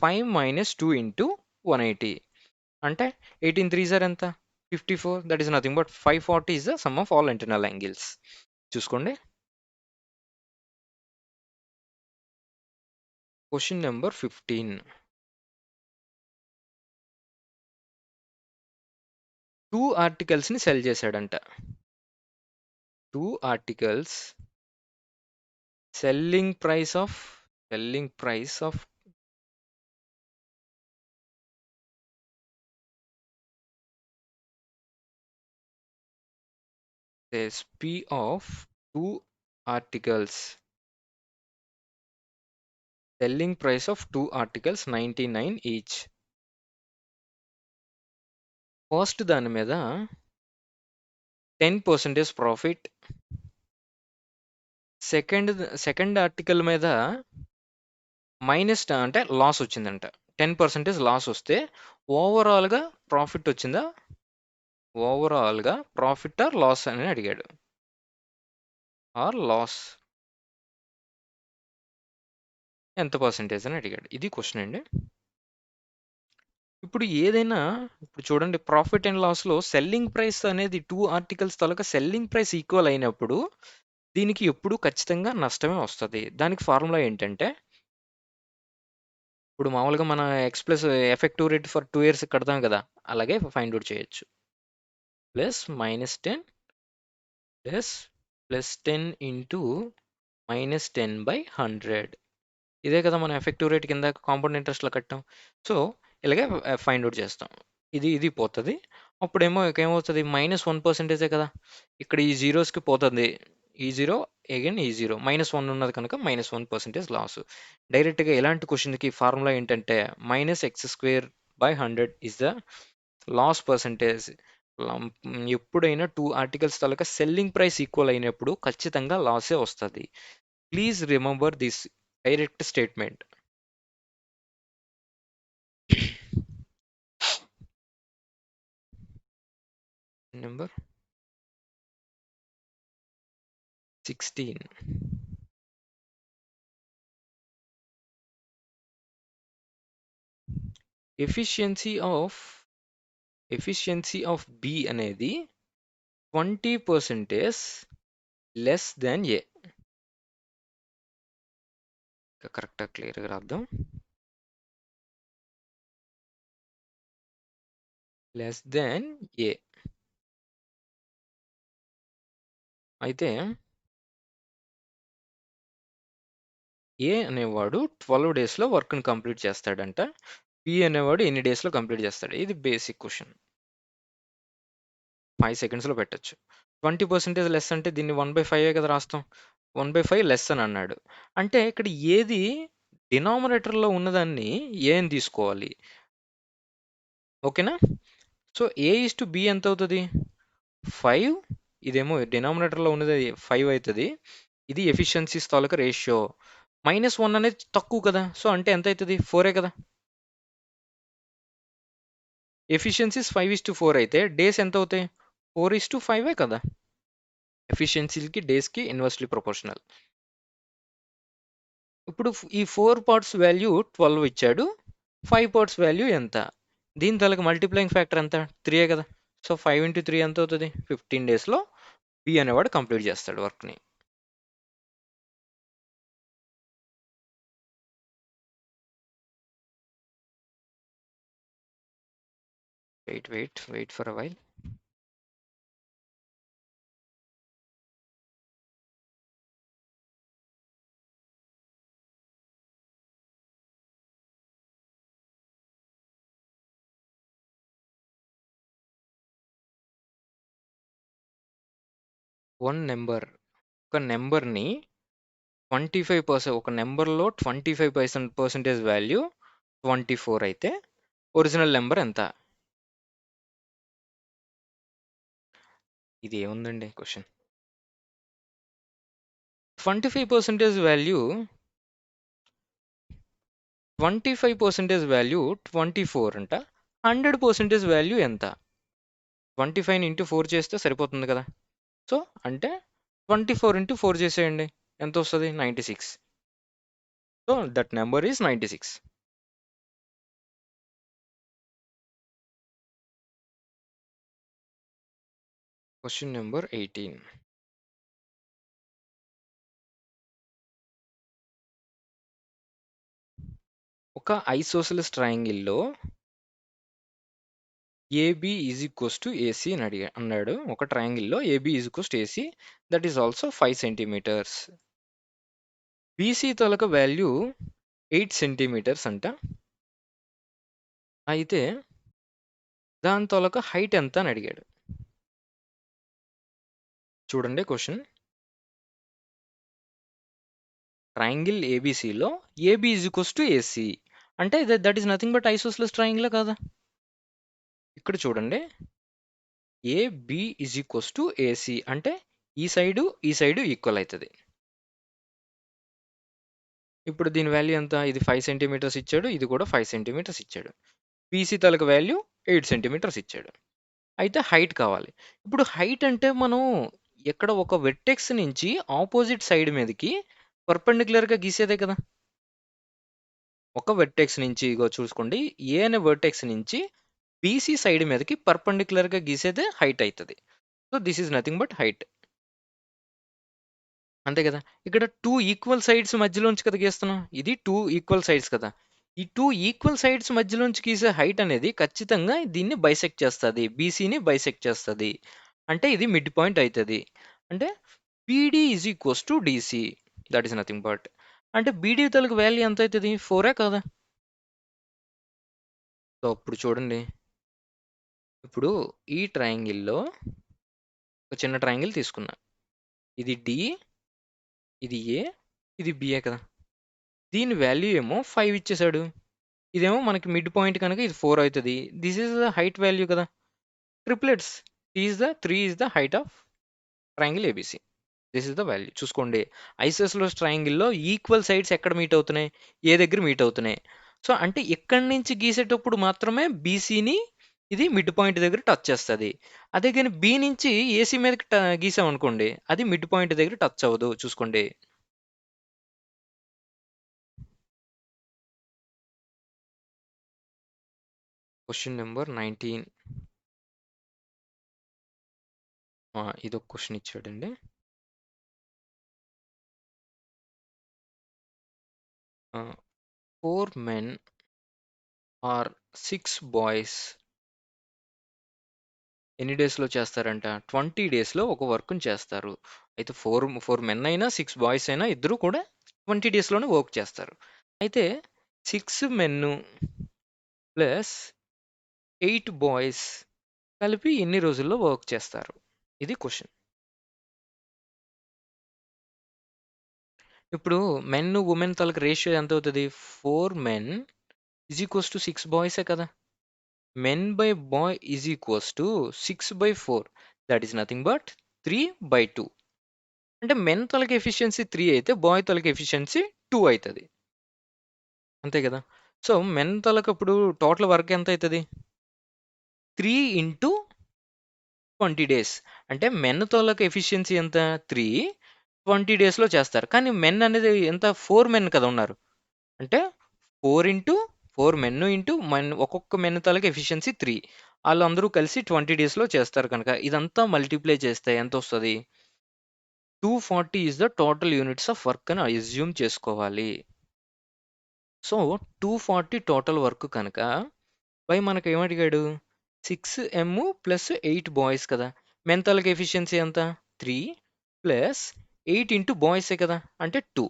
5 మైనస్ 2 ఇంటూ 180 అంటే 18 త్రీ సార్ ఎంత, 54. That is nothing but 540 is the sum of all internal angles. చూసుకోండి. Question number 15. 2 ఆర్టికల్స్ని సెల్ చేశాడంట. 2 articles selling price of SP of 2 articles, selling price of 2 articles 99 each. First దాని మీద 10% ప్రాఫిట్, సెకండ్ ఆర్టికల్ మీద మైనస్ అంటే లాస్ వచ్చిందంట. 10% లాస్ వస్తే ఓవరాల్గా ప్రాఫిట్ వచ్చిందా, ఓవరాల్గా ప్రాఫిట్ ఆర్ లాస్ అని అడిగాడు. ఆర్ లాస్ ఎంత పర్సెంటేజ్ అని అడిగాడు. ఇది క్వశ్చన్ అండి. ఇప్పుడు ఏదైనా, ఇప్పుడు చూడండి, ప్రాఫిట్ అండ్ లాస్లో సెల్లింగ్ ప్రైస్ అనేది 2 ఆర్టికల్స్ తాలూకా సెల్లింగ్ ప్రైస్ ఈక్వల్ అయినప్పుడు దీనికి ఎప్పుడు ఖచ్చితంగా నష్టమే వస్తుంది. దానికి ఫార్ములా ఏంటంటే, ఇప్పుడు మామూలుగా మన X plus effective rate for 2 years కడతాం కదా, అలాగే ఫైండ్ అవుట్ చేయొచ్చు. Plus minus 10 plus 10 into minus 10/100. ఇదే కదా మనం ఎఫెక్టివ్ రేట్ కింద కాంపౌండ్ ఇంట్రెస్ట్లో కట్టాం. సో ఇలాగే ఫైండ్ అవుట్ చేస్తాం. ఇది పోతుంది. అప్పుడేమో ఏమవుతుంది, -1% కదా, ఇక్కడ ఈ జీరోస్కి పోతుంది. ఈ జీరో అగైన్ ఈ జీరో, -1 ఉన్నది కనుక -1% లాస్. డైరెక్ట్గా ఇలాంటి క్వశ్చన్కి ఫార్ములా ఏంటంటే -x²/100 is the loss percentage. ఎప్పుడైనా 2 ఆర్టికల్స్ తాలూకా సెల్లింగ్ ప్రైస్ ఈక్వల్ అయినప్పుడు ఖచ్చితంగా లాసే వస్తుంది. Please remember this direct statement. Number 16. Efficiency of B అనేది 20% లెస్ దాన్ ఏ. కరెక్ట్గా క్లియర్గా రాద్దాం. లెస్ దాన్ ఏ అయితే ఏ అనేవాడు 12 డేస్లో వర్క్ని కంప్లీట్ చేస్తాడంట. బి అనేవాడు ఎన్ని డేస్లో కంప్లీట్ చేస్తాడు. ఇది బేసిక్ క్వశ్చన్. 5 సెకండ్స్లో పెట్టచ్చు. 20% లెస్ అంటే దీన్ని 1/5 కదా రాస్తాం. 1/5 లెస్ అని అన్నాడు అంటే ఇక్కడ ఏది డినామినేటర్లో ఉన్నదాన్ని ఏ అని తీసుకోవాలి. ఓకేనా? సో A/B ఎంత అవుతుంది, 5. ఇదేమో డినామినేటర్లో ఉన్నది 5 అవుతుంది. ఇది ఎఫిషియన్సీస్ తాలూకా రేషియో. -1 అనేది తక్కువ కదా, సో అంటే ఎంత అవుతుంది, 4 కదా. ఎఫిషియన్సీస్ 5:4 అయితే డేస్ ఎంత అవుతాయి, 4:5 కదా. ఎఫిషియన్సీకి డేస్కి ఇన్వర్స్లీ ప్రపోర్షనల్. ఇప్పుడు ఈ 4 పార్ట్స్ వాల్యూ 12 ఇచ్చాడు, 5 పార్ట్స్ వాల్యూ ఎంత, దీని తాలూకా మల్టిప్లయింగ్ ఫ్యాక్టర్ ఎంత, 3 కదా. సో 5 × 3 ఎంత అవుతుంది, 15 డేస్లో బి అనేవాడు కంప్లీట్ చేస్తాడు వర్క్ని. Wait for a while. ఒక నెంబర్ని 25%, ఒక నెంబర్లో 25% వాల్యూ 24 అయితే ఒరిజినల్ నెంబర్ ఎంత? ఇది ఏముందండి క్వశ్చన్. 25% వాల్యూ 24 అంట. 100% వాల్యూ ఎంత? 25 × 4 చేస్తే సరిపోతుంది కదా. సో అంటే 24 ఇంటూ 4 చేసేయండి. ఎంత వస్తుంది? 96. So that number is 96. Question number 18. ఒక ఐసోసెలస్ ట్రయాంగిల్లో AB is equals to AC అని అన్నాడు. ఒక ట్రయాంగిల్లో AB is equals to AC, that is also 5 centimetres. BC తొలక వాల్యూ 8 సెంటీమీటర్స్ అంట. అయితే దాని తొలక హైట్ ఎంత అని అడిగాడు. చూడండి క్వశ్చన్. ట్రయాంగిల్ ఏబిసిలో AB is equals to AC అంటే that is nothing but isosceles triangle కదా. ఇక్కడ చూడండి, AB is equals to AC అంటే ఈ సైడు ఈక్వల్ అవుతుంది. ఇప్పుడు దీని వాల్యూ ఎంత? ఇది 5 సెంటీమీటర్స్ ఇచ్చాడు, ఇది కూడా 5 సెంటీమీటర్స్ ఇచ్చాడు. బీసీ తలక వాల్యూ 8 సెంటీమీటర్స్ ఇచ్చాడు. అయితే హైట్ కావాలి. ఇప్పుడు హైట్ అంటే మనం ఎక్కడ ఒక వెర్టెక్స్ నుంచి ఆపోజిట్ సైడ్ మీదకి పర్పెండిక్యులర్గా గీసేదే కదా. ఒక వెర్టెక్స్ నుంచి ఇగో చూసుకోండి, ఏ అనే వెర్టెక్స్ నుంచి బీసీ సైడ్ మీదకి పర్పెండిక్యులర్గా గీసేదే హైట్ అవుతుంది. So this is nothing but height. అంతే కదా. ఇక్కడ 2 ఈక్వల్ సైడ్స్ మధ్యలోంచి కదా గీస్తున్నాం. ఇది 2 ఈక్వల్ సైడ్స్ కదా. ఈ 2 ఈక్వల్ సైడ్స్ మధ్యలోంచి గీసే హైట్ అనేది ఖచ్చితంగా దీన్ని బైసెక్ట్ చేస్తుంది, బీసీని బైసెక్ట్ చేస్తుంది. అంటే ఇది మిడ్ పాయింట్ అవుతుంది. అంటే BD is equals to DC, that is nothing but. అంటే బీడీ తలకు వాల్యూ ఎంత అవుతుంది? 4 కదా. సో ఇప్పుడు చూడండి, ఇప్పుడు ఈ ట్రయాంగిల్లో ఒక చిన్న ట్రయాంగిల్ తీసుకున్నా. ఇది డి, ఇది ఏ, ఇది బిఏ కదా. దీని వాల్యూ ఏమో 5 ఇచ్చేసాడు. ఇదేమో మనకి మిడ్ పాయింట్ కనుక ఇది 4 అవుతుంది. This is the height value కదా. Triplets, 3 is the height of triangle ABC. This is the value. చూసుకోండి, ఐసోసెలస్ ట్రయాంగిల్లో ఈక్వల్ సైడ్స్ ఎక్కడ మీట్ అవుతున్నాయి? ఏ దగ్గర మీట్ అవుతున్నాయి. సో అంటే ఇక్కడి నుంచి గీసేటప్పుడు మాత్రమే బీసీని ఇది మిడ్ పాయింట్ దగ్గర టచ్ చేస్తుంది. అదే కానీ బి నుంచి ఏసీ మీదకి గీసామనుకోండి, అది మిడ్ పాయింట్ దగ్గర టచ్ అవ్వదు. చూసుకోండి. Question number 19. ఇదొక క్వశ్చన్ ఇచ్చాడండి. uh, 4 men or 6 boys ఎన్ని డేస్లో చేస్తారంట? 20 డేస్లో ఒక వర్క్ని చేస్తారు. అయితే 4 మెన్ అయినా 6 బాయ్స్ అయినా ఇద్దరు కూడా 20 డేస్లోనే వర్క్ చేస్తారు. అయితే 6 మెన్ ప్లస్ 8 బాయ్స్ కలిపి ఎన్ని రోజుల్లో వర్క్ చేస్తారు? ఇది క్వశ్చన్. ఇప్పుడు మెన్ ఉమెన్ తలకి రేషియో ఎంత అవుతుంది? 4 మెన్ ఈజ్ ఈక్వల్స్ టు 6 బాయ్సే కదా. Men bye boy is equals to 6/4, that is nothing but 3/2. అంటే మెన్ తలకి ఎఫిషియన్సీ 3 అయితే బాయ్ తలకి ఎఫిషియన్సీ 2 అవుతుంది. అంతే కదా. సో మెన్ తలకు అప్పుడు టోటల్ వర్క్ ఎంత అవుతుంది? 3 ఇంటూ 20 డేస్. అంటే మెన్ తోలకు ఎఫిషియన్సీ ఎంత? 3, 20 డేస్లో చేస్తారు. కానీ మెన్ అనేది ఎంత? 4 మెన్ కదా ఉన్నారు. అంటే 4 ఇంటూ 4 మెన్ ఇంటూ ఒక్కొక్క మెన్ తలకి ఎఫిషియన్సీ 3, వాళ్ళందరూ కలిసి 20 డేస్లో చేస్తారు. కనుక ఇదంతా మల్టిప్లై చేస్తే ఎంత వస్తుంది? 240 is the total units of work అని అజ్యూమ్ చేసుకోవాలి. సో 240 టోటల్ వర్క్ కనుక బై మనకు ఏమడిగాడు? 6m ప్లస్ 8 బాయ్స్ కదా. మెన్ తలకి ఎఫిషియన్సీ ఎంత? 3 ప్లస్ 8 ఇంటూ బాయ్సే కదా, అంటే 2.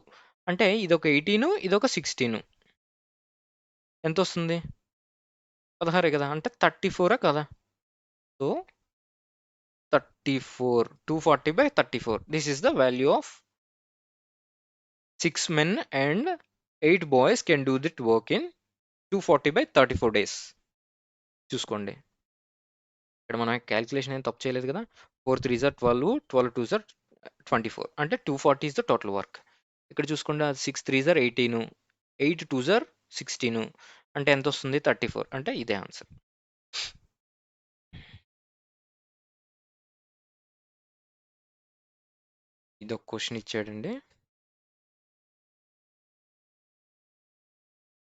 అంటే ఇదొక 18, ఇదొక 16. ఎంత వస్తుంది? 16 కదా. అంటే 34 కదా. So 34, 240/34. This is the value of 6 men and 8 boys can do that work in 240/34 days. చూసుకోండి, ఇక్కడ మనం క్యాలిక్యులేషన్ ఏం తప్పు చేయలేదు కదా. 4 3s are 12, 12 2s are 24, అంటే 240 is the total work. ఇక్కడ చూసుకోండి, 6 3s are 18, 8 2s are 16, అంటే ఎంత వస్తుంది? 34. అంటే ఇదే ఆన్సర్. ఇదొక క్వశ్చన్ ఇచ్చాడండి.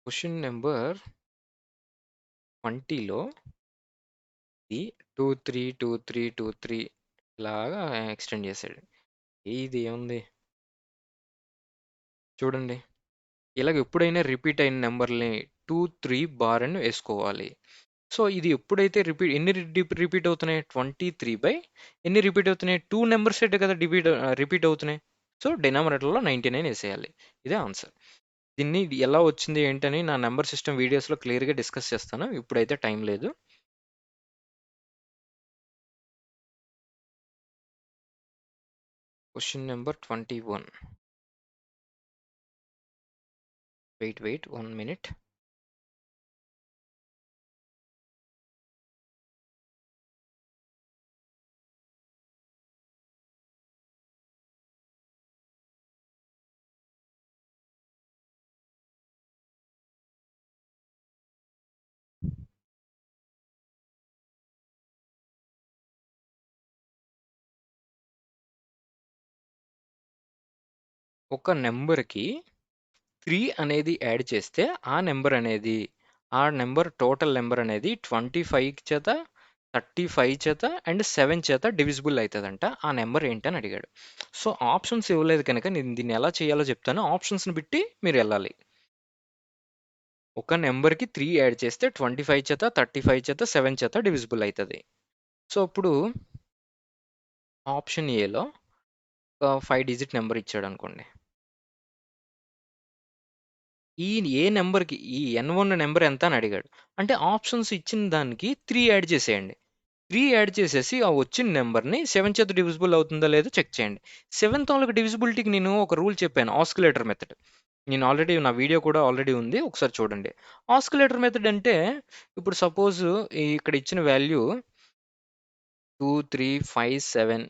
క్వశ్చన్ నెంబర్ 20లో ఇది 2, 3, 2, 3, 2, 3 ఇలాగా ఎక్స్టెండ్ చేశాడు. ఇది ఏముంది చూడండి. ఇలాగ ఎప్పుడైనా రిపీట్ అయిన నెంబర్‌ని 2, 3 బార్ అని వేసుకోవాలి. సో, ఇది ఎప్పుడైతే ఎన్ని రిపీట్ అవుతున్నాయి? 23 బై ఎన్ని రిపీట్ అవుతున్నాయి? 2 నెంబర్ సెట్ కదా రిపీట్ అవుతున్నాయి. సో, డినామినేటర్‌లో 99 ఏసేయాలి. ఇదే ఆన్సర్. దీన్ని ఎలా వచ్చింది ఏంటని నా నంబర్ సిస్టమ్ వీడియోస్‌లో క్లియర్‌గా డిస్కస్ చేస్తాను. ఇప్పుడైతే టైం లేదు. Question number 21. Wait 1 minute. ఒక నెంబర్‌కి 3 అనేది యాడ్ చేస్తే ఆ నెంబర్ టోటల్ నెంబర్ అనేది 25 చేత, 35 చేత అండ్ 7 చేత డివిజిబుల్ అయితదంట. ఆ నెంబర్ ఏంటని అడిగాడు. సో, ఆప్షన్స్ ఇవ్వలేదు కనుక నేను దీన్ని ఎలా చేయాలో చెప్తాను. ఆప్షన్స్‌ని బట్టి మీరెళ్ళాలి. ఒక నెంబర్‌కి 3 యాడ్ చేస్తే 25 చేత, 35 చేత, 7 చేత డివిజిబుల్ అయితది. సో, ఇప్పుడు ఆప్షన్ ఏలో ఒక 5 డిజిట్ నెంబర్ ఇచ్చాడనుకోండి. ఈ ఏ నెంబర్‌కి ఈ N1 నెంబర్ ఎంత అని అడిగాడు. అంటే ఆప్షన్స్ ఇచ్చిన దానికి 3 యాడ్ చేసేయండి. 3 యాడ్ చేసేసి ఆ వచ్చిన నెంబర్‌ని 7 చేత డివిజిబుల్ అవుతుందా లేదో చెక్ చేయండి. 7 తాలూకు డివిజిబిలిటీకి నేను ఒక రూల్ చెప్పాను. Oscillator method. నేను ఆల్రెడీ నా వీడియో కూడా ఆల్రెడీ ఉంది. ఒకసారి చూడండి. ఆస్కిలేటర్ మెథడ్ అంటే ఇప్పుడు సపోజ్ ఇక్కడ ఇచ్చిన వాల్యూ 2, 3, 5, 7,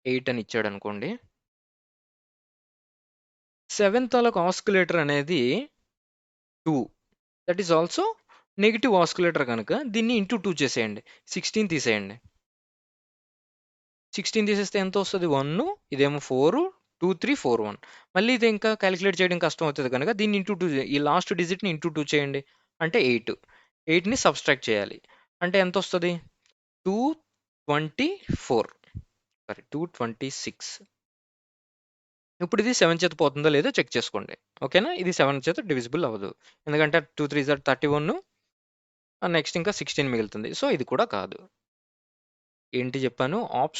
8 అని ఇచ్చాడనుకోండి. 7 తాలూకు ఆస్కిలేటర్ అనేది 2. That is also negative oscillator కనుక దీన్ని ఇంటూ 2 చేసేయండి. 16 తీసేయండి. 16 తీసేస్తే ఎంత వస్తది? 1. ఇదేమో 4, 2, 3, 4, 1. మళ్ళీ ఇది ఇంకా కాలిక్యులేట్ చేయడం కష్టం అవుతది కనుక దీన్ని ఇంటూ 2 ఈ లాస్ట్ డిజిట్‌ని ఇంటూ 2 చేయండి. అంటే 8. 8ని సబ్‌స్ట్రాక్ట్ చేయాలి. అంటే ఎంతొస్తది? 224 సారీ 226. ఇప్పుడు ఇది 7 చేత పోతుందో లేదో చెక్ చేసుకోండి. ఓకేనా? ఇది 7 చేత డివిజిబుల్ అవ్వదు. ఎందుకంటే 2 3 ఆర్ 31 నెక్స్ట్ ఇంకా 16 మిగులుతుంది. సో, ఇది కూడా కాదు. ఏంటి చెప్పాను?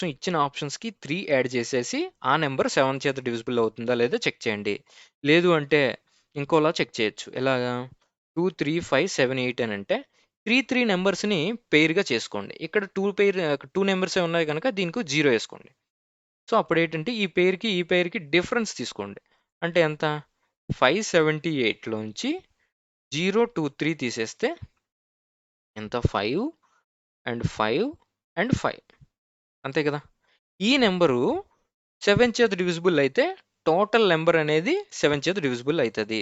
ఇచ్చిన ఆప్షన్స్‌కి 3 యాడ్ చేసేసి ఆ నంబర్ 7 చేత డివిజిబుల్ అవుతుందా లేదో చెక్ చేయండి. లేదు అంటే ఇంకోలా చెక్ చేయొచ్చు. ఎలాగా? 2, 3, 5, 7, 8 అనంటే 3 నంబర్స్‌ని పెయిర్‌గా చేసుకోండి. ఇక్కడ 2 నంబర్సే ఉన్నాయి గనక దీనికి 0 ఏసుకోండి. సో, అప్పుడేంటంటే ఈ పెయిర్‌కి డిఫరెన్స్ తీసుకోండి. అంటే ఎంత? 578లోంచి 0, 2, 3 తీసేస్తే ఎంత? 5 అండ్ 5 అండ్ 5 అంతే కదా! ఈ నంబరు 7 చేత డివిజిబుల్ అయితే టోటల్ నంబర్ అనేది 7 చేత డివిజిబుల్ అయితది.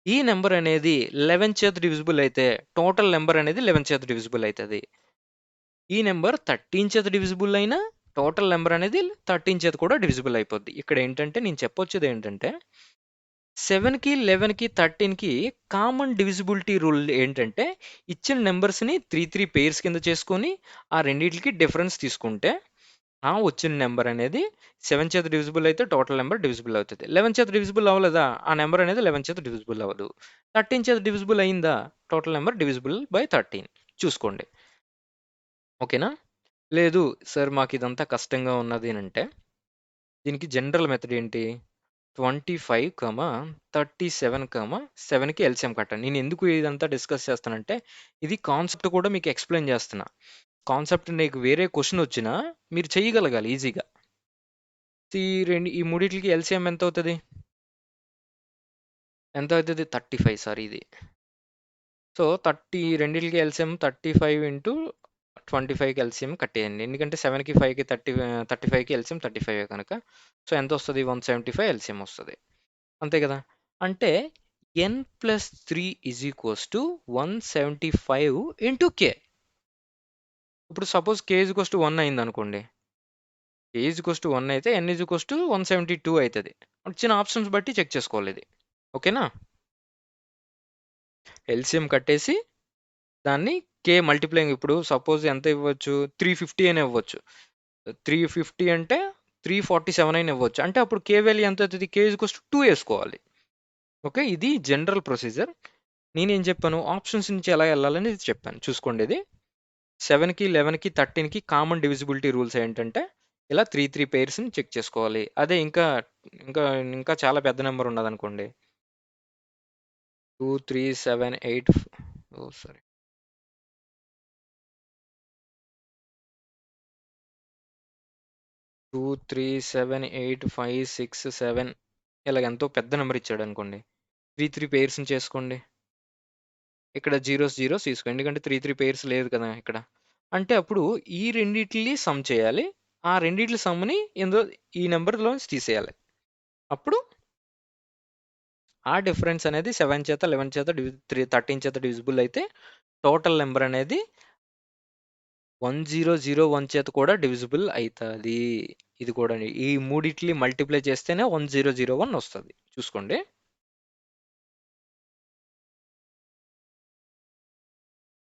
ఈ నంబర్ అనేది 11 చేత డివిజిబుల్ అయితే టోటల్ నంబర్ అనేది 11 చేత డివిజిబుల్ అయితది. ఈ నంబర్ 13 చేత డివిజిబుల్ అయినా టోటల్ నంబర్ అనేది 13 చేత కూడా డివిజిబుల్ అయిపోద్ది. ఇక్కడ ఏంటంటే నేను చెప్పొచ్చేది ఏంటంటే 7కి, 11కి, 13కి కామన్ డివిజిబిలిటీ రూల్ ఏంటంటే ఇచ్చిన నంబర్స్‌ని 3 పెయిర్స్ కింద చేసుకొని ఆ రెండిట్లికి డిఫరెన్స్ తీసుకుంటే వచ్చిన నంబర్ అనేది 7 చేత డివిజిబుల్ అయితే టోటల్ నంబర్ డివిజిబుల్ అవుతది. 11 చేత డివిజిబుల్ అవ్వలేదా? ఆ నంబర్ అనేది 11 చేత డివిజిబుల్ అవ్వదు. 13 చేత డివిజిబుల్ అయిందా? టోటల్ నంబర్ డివిజిబుల్ బై 13 చూసుకోండి. ఓకేనా? లేదు సార్ మాకిదంతా కష్టంగా ఉన్నది అనంటే దీనికి జనరల్ మెథడ్ ఏంటి? 25, 37, 7కి ఎల్‌సీఎం కట్టండి. నేనెందుకు ఇదంతా డిస్కస్ చేస్తానంటే ఇది కాన్సెప్ట్ కూడా మీకు ఎక్స్‌ప్లెయిన్ చేస్తున్నా. కాన్సెప్ట్ నీకు వేరే క్వెషనొచ్చినా మీరు చేయగలగాలి ఈజీగా. ఈ మూడిట్లికి ఎల్‌సీఎం ఎంతవుతది? ఎంత అవుతది? 35 సారీ ఇది. సో, రెండిట్లికి ఎల్‌సీఎం 35 ఇంటూ 25కి ఎల్‌సీఎం కట్టేయండి. ఎందుకంటే 7కి, 5కి 35కి ఎల్‌సీఎం 35 కనుక. సో, ఎంతొస్తది? 175 ఎల్‌సీఎం వస్తది. అంతే కదా! అంటే n+3 175 ఇంటూ k. ఇప్పుడు సపోజ్ k 1 అయిందనుకోండి. k=1 అయితే n=172 అవుతుంది. వచ్చిన ఆప్షన్స్ బట్టి చెక్ చేసుకోవాలి ఇది. ఓకేనా? ఎల్సిఎం కట్టేసి దాన్ని మల్టిప్లైయింగ్ ఇప్పుడు సపోజ్ ఎంత ఇవ్వచ్చు, 350 అని ఇవ్వచ్చు. 350 అంటే 347 అని ఇవ్వచ్చు. అంటే అప్పుడు కే వాల్యూ ఎంత అవుతుంది, k=2 వేసుకోవాలి. ఓకే, ఇది జనరల్ ప్రొసీజర్. నేనేం చెప్పాను, ఆప్షన్స్ నుంచి ఎలా వెళ్ళాలని ఇది చెప్పాను. చూసుకోండి, ఇది 7కి 11కి 13కి కామన్ డివిజిబిలిటీ రూల్స్ ఏంటంటే ఇలా 3 పేర్స్ని చెక్ చేసుకోవాలి. అదే ఇంకా ఇంకా ఇంకా చాలా పెద్ద నెంబర్ ఉన్నదనుకోండి, 2 3 7 8 సారీ 2 3 7 8 5 6 7 ఇలాగ ఎంతో పెద్ద నెంబర్ ఇచ్చాడు అనుకోండి, 3 పేర్స్ని చేసుకోండి. ఇక్కడ జీరోస్ తీసుకోండి, ఎందుకంటే 3 పేర్స్ లేదు కదా ఇక్కడ. అంటే అప్పుడు ఈ రెండిటిని సమ్ చేయాలి, ఆ రెండిట్ల సమ్ని ఈ నెంబర్లోంచి తీసేయాలి. అప్పుడు ఆ డిఫరెన్స్ అనేది 7 చేత 11 చేత 13 చేత డివిజిబుల్ అయితే టోటల్ నెంబర్ అనేది 1001 చేత కూడా డివిజిబుల్ అవుతుంది. ఇది కూడా ఈ మూడిట్లి మల్టిప్లై చేస్తేనే 1001 వస్తుంది. చూసుకోండి.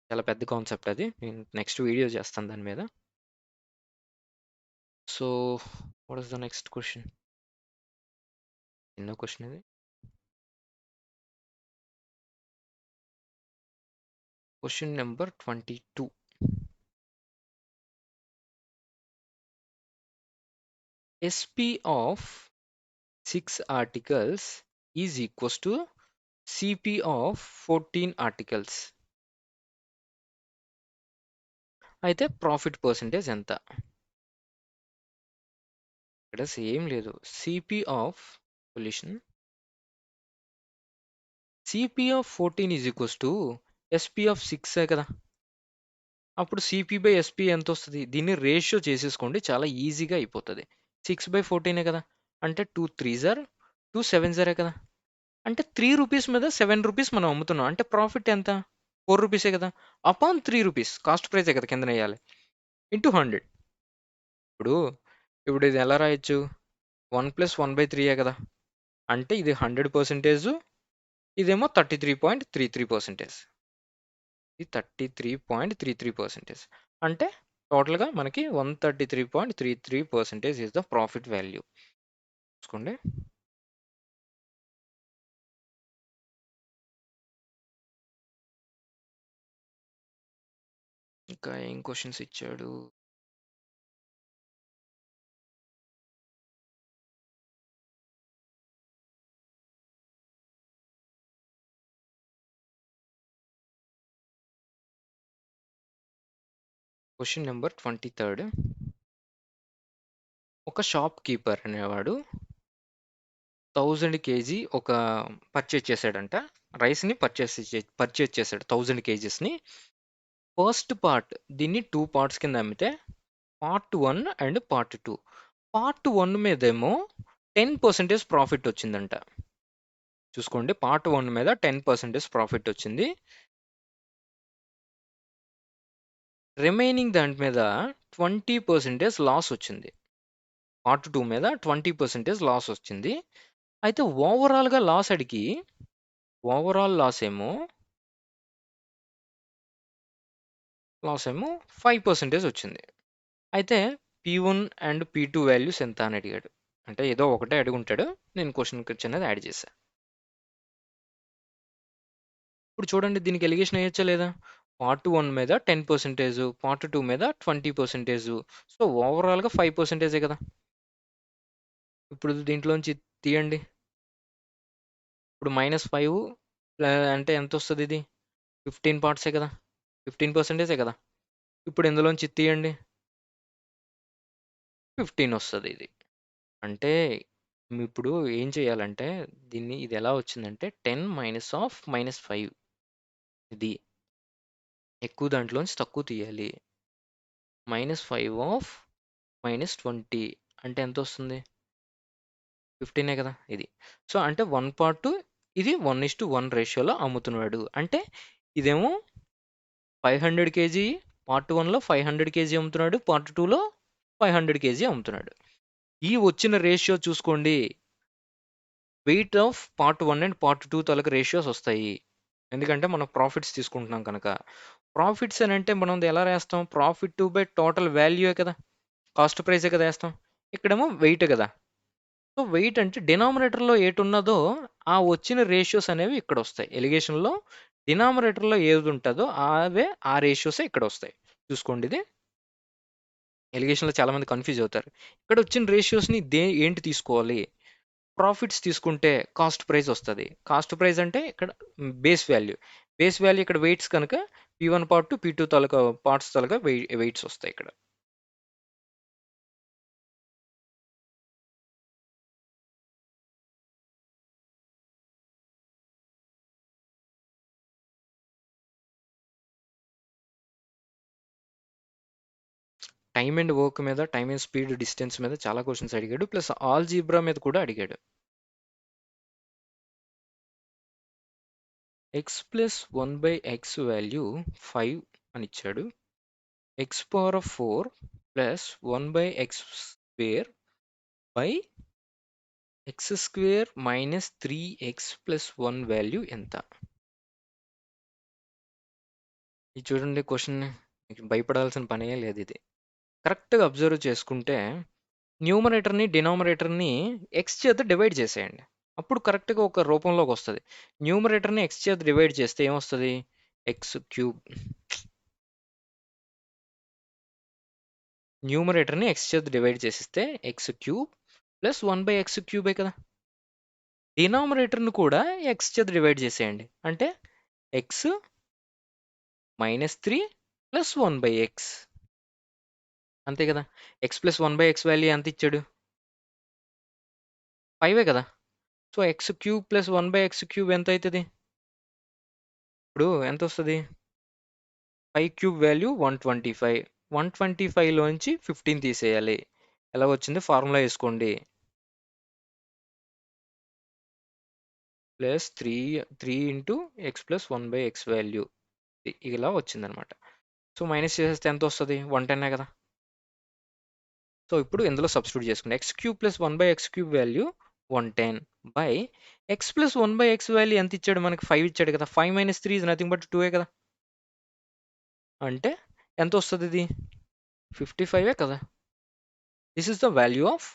చాలా పెద్ద కాన్సెప్ట్ అది, నేను నెక్స్ట్ వీడియో చేస్తాను దాని మీద. So what is the next question? ఎన్నో క్వశ్చన్ ఇది? Question number 22. SP of 6 articles is equals to CP of 14 articles. అయితే ప్రాఫిట్ పర్సెంటేజ్ ఎంత? ఇక్కడ సేమ్ లేదు. CP of solution, CP of 14 is equals to SP of 6 కదా. అప్పుడు CP/SP ఎంత వస్తుంది? దీన్ని రేషియో చేసేసుకోండి, చాలా ఈజీగా అయిపోతుంది. 6/14 కదా, అంటే 2 3s 2 7s కదా. అంటే 3 రూపీస్ మీద 7 రూపీస్ మనం అమ్ముతున్నాం, అంటే ప్రాఫిట్ ఎంత? 4 రూపీసే కదా. అపాన్ 3 రూపీస్ కాస్ట్ ప్రైజే కదా కింద వేయాలి, ఇంటూ 100. ఇప్పుడు ఇది ఎలా రాయొచ్చు? 1 + 1/3 కదా, అంటే ఇది 100%, ఇదేమో 33.33%. ఇది 33.33%. అంటే టోటల్గా మనకి 133.33% ఈజ్ ద ప్రాఫిట్ వాల్యూ. చూసుకోండి. ఇంకా ఏం క్వశ్చన్స్ ఇచ్చాడు? Question number 23. ఒక షాప్ కీపర్ అనేవాడు 1000 kg ఒక పర్చేజ్ చేశాడంట. రైస్ని పర్చేజ్ చేశాడు 1000 kgsని. ఫస్ట్ పార్ట్ దీన్ని 2 పార్ట్స్ కింద అమ్మితే part 1 and part 2. Part 1 మీదేమో 10% profit వచ్చిందంట. చూసుకోండి, పార్ట్ 1 మీద 10% ప్రాఫిట్ వచ్చింది. రిమైనింగ్ దాని మీద 20% లాస్ వచ్చింది. పార్ట్ 2 మీద 20% లాస్ వచ్చింది. అయితే ఓవరాల్గా లాస్ అడిగి, ఓవరాల్ లాస్ ఏమో 5% వచ్చింది. అయితే P1 అండ్ P2 వాల్యూస్ ఎంత అని అడిగాడు. అంటే ఏదో ఒకటే అడుగుంటాడు, నేను క్వశ్చన్కి వచ్చినది యాడ్ చేశా. ఇప్పుడు చూడండి, దీనికి ఎలిగేషన్ వేయచ్చా లేదా? పార్ట్ 1 మీద 10%, పార్ట్ 2 మీద 20%, సో ఓవరాల్గా 5% కదా. ఇప్పుడు దీంట్లోంచి తీయండి. ఇప్పుడు -5 అంటే ఎంత వస్తుంది? ఇది 15 పార్ట్సే కదా, 15% కదా. ఇప్పుడు ఇందులోంచి తీయండి, 15 వస్తుంది ఇది. అంటే ఇప్పుడు ఏం చేయాలంటే ఇది ఎలా వచ్చిందంటే 10 -5, ఇది ఎక్కువ దాంట్లోంచి తక్కువ తీయాలి. -5 -20 అంటే ఎంత వస్తుంది? 15 కదా ఇది. సో అంటే 1 పార్ట్ ఇది 1:1 రేషియోలో అమ్ముతున్నాడు. అంటే ఇదేమో 500 kg పార్ట్ 1లో 500 kg అమ్ముతున్నాడు, పార్ట్ 2లో 500 కేజీ అమ్ముతున్నాడు. ఈ వచ్చిన రేషియో చూసుకోండి. Weight of part 1 and part 2 తాలూకు రేషియోస్ వస్తాయి. ఎందుకంటే మనం ప్రాఫిట్స్ తీసుకుంటున్నాం కనుక. ప్రాఫిట్స్ అని అంటే మనం ఎలా రాస్తాం? ప్రాఫిట్ బై టోటల్ వాల్యూయే కదా! కాస్ట్ ప్రైసే కదా ఏస్తాం. ఇక్కడేమో వెయిట్ కదా! సో, వెయిట్ అంటే డినామినేటర్‌లో ఏటున్నదో ఆ వచ్చిన రేషియోస్ అనేవి ఇక్కడొస్తాయి. ఎలిగేషన్‌లో డినామినేటర్‌లో ఏదుంటదో అవే ఆ రేషియోసే ఇక్కడొస్తాయి. చూసుకోండి ఇది. ఎలిగేషన్‌లో చాలామంది కన్‌ఫ్యూజ్ అవుతారు. ఇక్కడొచ్చిన రేషియోస్‌ని ఏంటి తీసుకోవాలి? ప్రాఫిట్స్ తీసుకుంటే కాస్ట్ ప్రైస్ వస్తది. కాస్ట్ ప్రైస్ అంటే ఇక్కడ బేస్ వాల్యూ. బేస్ వాల్యూ ఇక్కడ వెయిట్స్ కనుక P1 పార్ట్, P2 తాలూకా పార్ట్స్ తాలూకా వెయిట్స్ వస్తాయి ఇక్కడ. టైమ్ అండ్ వర్క్ మీద, టైమ్ అండ్ స్పీడ్, డిస్టెన్స్ మీద చాలా క్వెషన్స్ అడిగాడు. ప్లస్ ఆల్జీబ్రా మీద కూడా అడిగాడు. x ప్లస్ 1/x వాల్యూ 5 అని ఇచ్చాడు. x power of 4 plus 1/x square by x square minus 3x plus 1 value ఎంత? ఇది చూడండి క్వశ్చన్. మీకు భయపడాల్సిన పనే లేదు ఇది. కరెక్ట్‌గా అబ్జర్వ్ చేసుకుంటే న్యూమరేటర్‌ని, డినామినేటర్‌ని x చేత డివైడ్ చేసేయండి. అప్పుడు కరెక్ట్‌గా ఒక రూపంలోకి వస్తది. న్యూమరేటర్‌ని x చేత డివైడ్ చేస్తే ఏమొస్తది? x cube. న్యూమరేటర్‌ని x చేత డివైడ్ చేసిస్తే x క్యూబ్ ప్లస్ 1/x క్యూబే కదా! డినామినేటర్‌ని కూడా x చేత డివైడ్ చేసేయండి. అంటే x మైనస్ 3 ప్లస్ 1/x. అంతే కదా! x ప్లస్ 1/x వాల్యూ ఎంత ఇచ్చాడు? 5 కదా! So, x cube plus 1/x cube ఎంత అయితది? ఇప్పుడు ఎంతొస్తది? 5 క్యూబ్ వాల్యూ 125. 125 లోంచి 15 తీసేయాలి. ఎలా వచ్చింది? ఫార్ములా ఏసుకోండి. Plus 3 into x plus 1/x value. ఇలా వచ్చిందనమాట. సో, మైనస్ చేసేస్తే ఎంతొస్తది? 110 కదా! సో, ఇప్పుడు ఇందులో సబ్స్టిట్యూట్ చేసుకోండి. x cube plus 1/x cube value 110 by x plus 1/x value ఎంత ఇచ్చాడు మనకి? 5 ఇచ్చాడు కదా! 5 మైనస్ 3 ఈజ్ నథింగ్ బట్ 2 కదా! అంటే ఎంతొస్తది ఇది? 55 కదా! This is the value of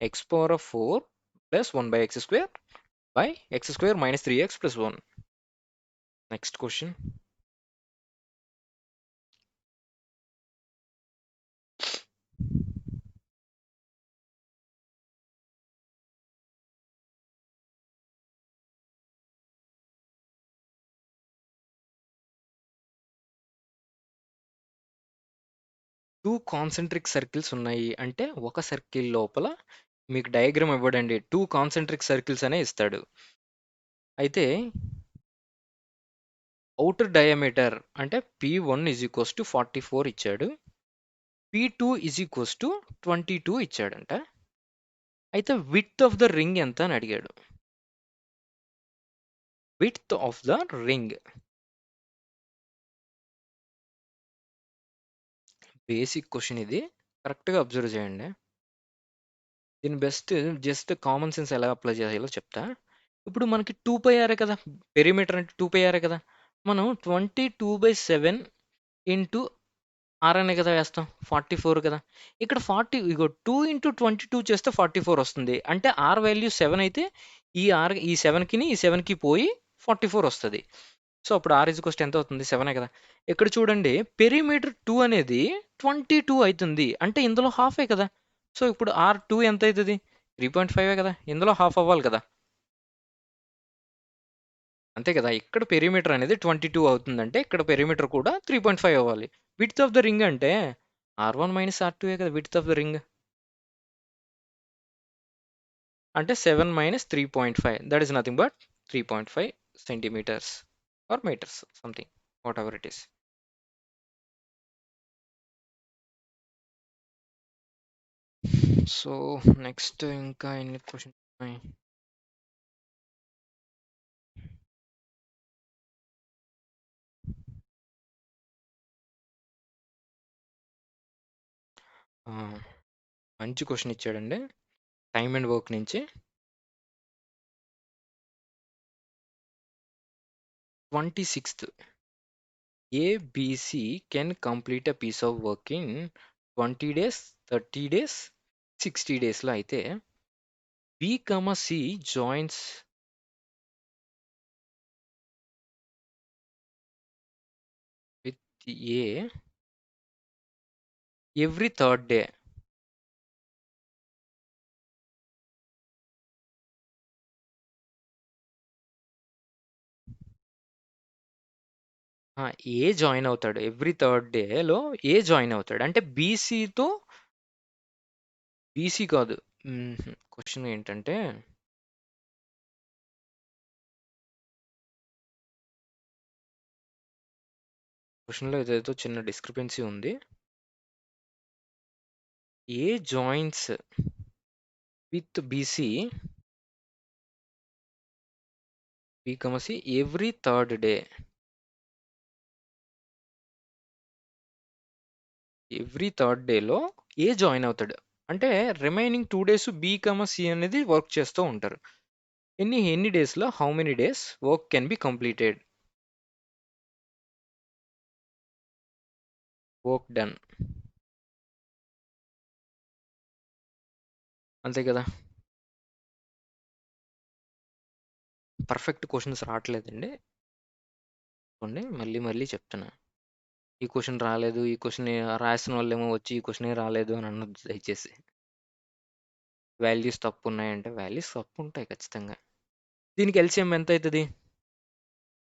x power of 4 plus 1/x square by x square minus 3x plus 1. Next question. Two concentric circles ఉన్నాయి అంటే ఒక సర్కిల్ లోపల మీకు డయాగ్రామ్ ఇవ్వడండి. టూ కాన్సెంట్రిక్ సర్కిల్స్ అనే ఇస్తాడు. అయితే అవుటర్ డయామీటర్ అంటే P1 ఈజ్ ఈక్వల్స్ టు 44 ఇచ్చాడు. P2 is equals to 22 ఇచ్చాడంట. అయితే విడ్త్ ఆఫ్ ద రింగ్ ఎంత అని అడిగాడు. Width of the ring. Basic question ఇది. కరెక్ట్‌గా అబ్జర్వ్ చేయండి. దీని బెస్ట్ జస్ట్ కామన్ సెన్స్ ఎలా అప్లై చేయాలో చెప్తా. ఇప్పుడు మనకి 2πr కదా! పెరిమీటర్ అంటే 2πr కదా! మనం 22/7 ఇంటూ ఆర్ అనే కదా వేస్తాం. 44 కదా! ఇక్కడ 40 ఇగో 2 ఇంటూ 22 చేస్తే 44 వస్తుంది. అంటే ఆర్ వాల్యూ 7 అయితే ఈ 7కిని, ఈ 7కి పోయి 44 వస్తది. సో, అప్పుడు ఆర్ ఈజ్ ఎంత అవుతుంది? 7 కదా! ఇక్కడ చూడండి పెరిమీటర్ 2 అనేది 22 అయితుంది. అంటే ఇందులో హాఫే కదా! సో, ఇప్పుడు R2 ఎంత అయితది? 3.5 కదా! ఇందులో హాఫ్ అవ్వాలి కదా! అంతే కదా! ఇక్కడ పెరిమీటర్ అనేది 22 అవుతుందంటే ఇక్కడ పెరిమీటర్ కూడా 3.5 అవ్వాలి. విడ్త్ ఆఫ్ ద రింగ్ అంటే R1 మైనస్ R2 కదా విడ్త్ ఆఫ్ ద రింగ్. అంటే 7 minus 3.5 that is nothing but 3.5 centimetres or metres something whatever it is. So, next ఇంకా ఎన్ని క్వశ్చన్స్ ఉన్నాయి? ఆ, మంచి క్వశ్చన్ ఇచ్చాడండి. టైమ్ అండ్ వర్క్ నుంచి 26th ABC can complete a piece of work in 20 days, 30 days, 60 డేస్లో అయితే B, C joins with A every third day. A join అవుతాడు ఎవ్రీ థర్డ్ డేలో. ఏ జాయిన్ అవుతాడు అంటే బీసీ కాదు. క్వశ్చన్ ఏంటంటే క్వశ్చన్లో ఏదైతే చిన్న డిస్క్రిపెన్సీ ఉంది. A joins with B, C every third day. Every third డేలో ఏ జాయిన్ అవుతాడు అంటే రిమైనింగ్ 2 డేస్ B, C అనేది వర్క్ చేస్తూ ఉంటారు. ఎన్ని డేస్లో how many days work can be completed, work done. అంతే కదా. పర్ఫెక్ట్ క్వశ్చన్స్ రావట్లేదండి. చూడండి మళ్ళీ మళ్ళీ చెప్తున్నా. ఈ క్వశ్చన్ రాలేదు, ఈ క్వశ్చన్ రాసిన వాళ్ళేమో వచ్చి ఈ క్వశ్చనే రాలేదు అని అనొద్దు దయచేసి. వాల్యూస్ తప్పు ఉన్నాయంటే వాల్యూస్ తప్పు ఉంటాయి ఖచ్చితంగా. దీనికి ఎల్సిఎం ఎంత అవుతుంది?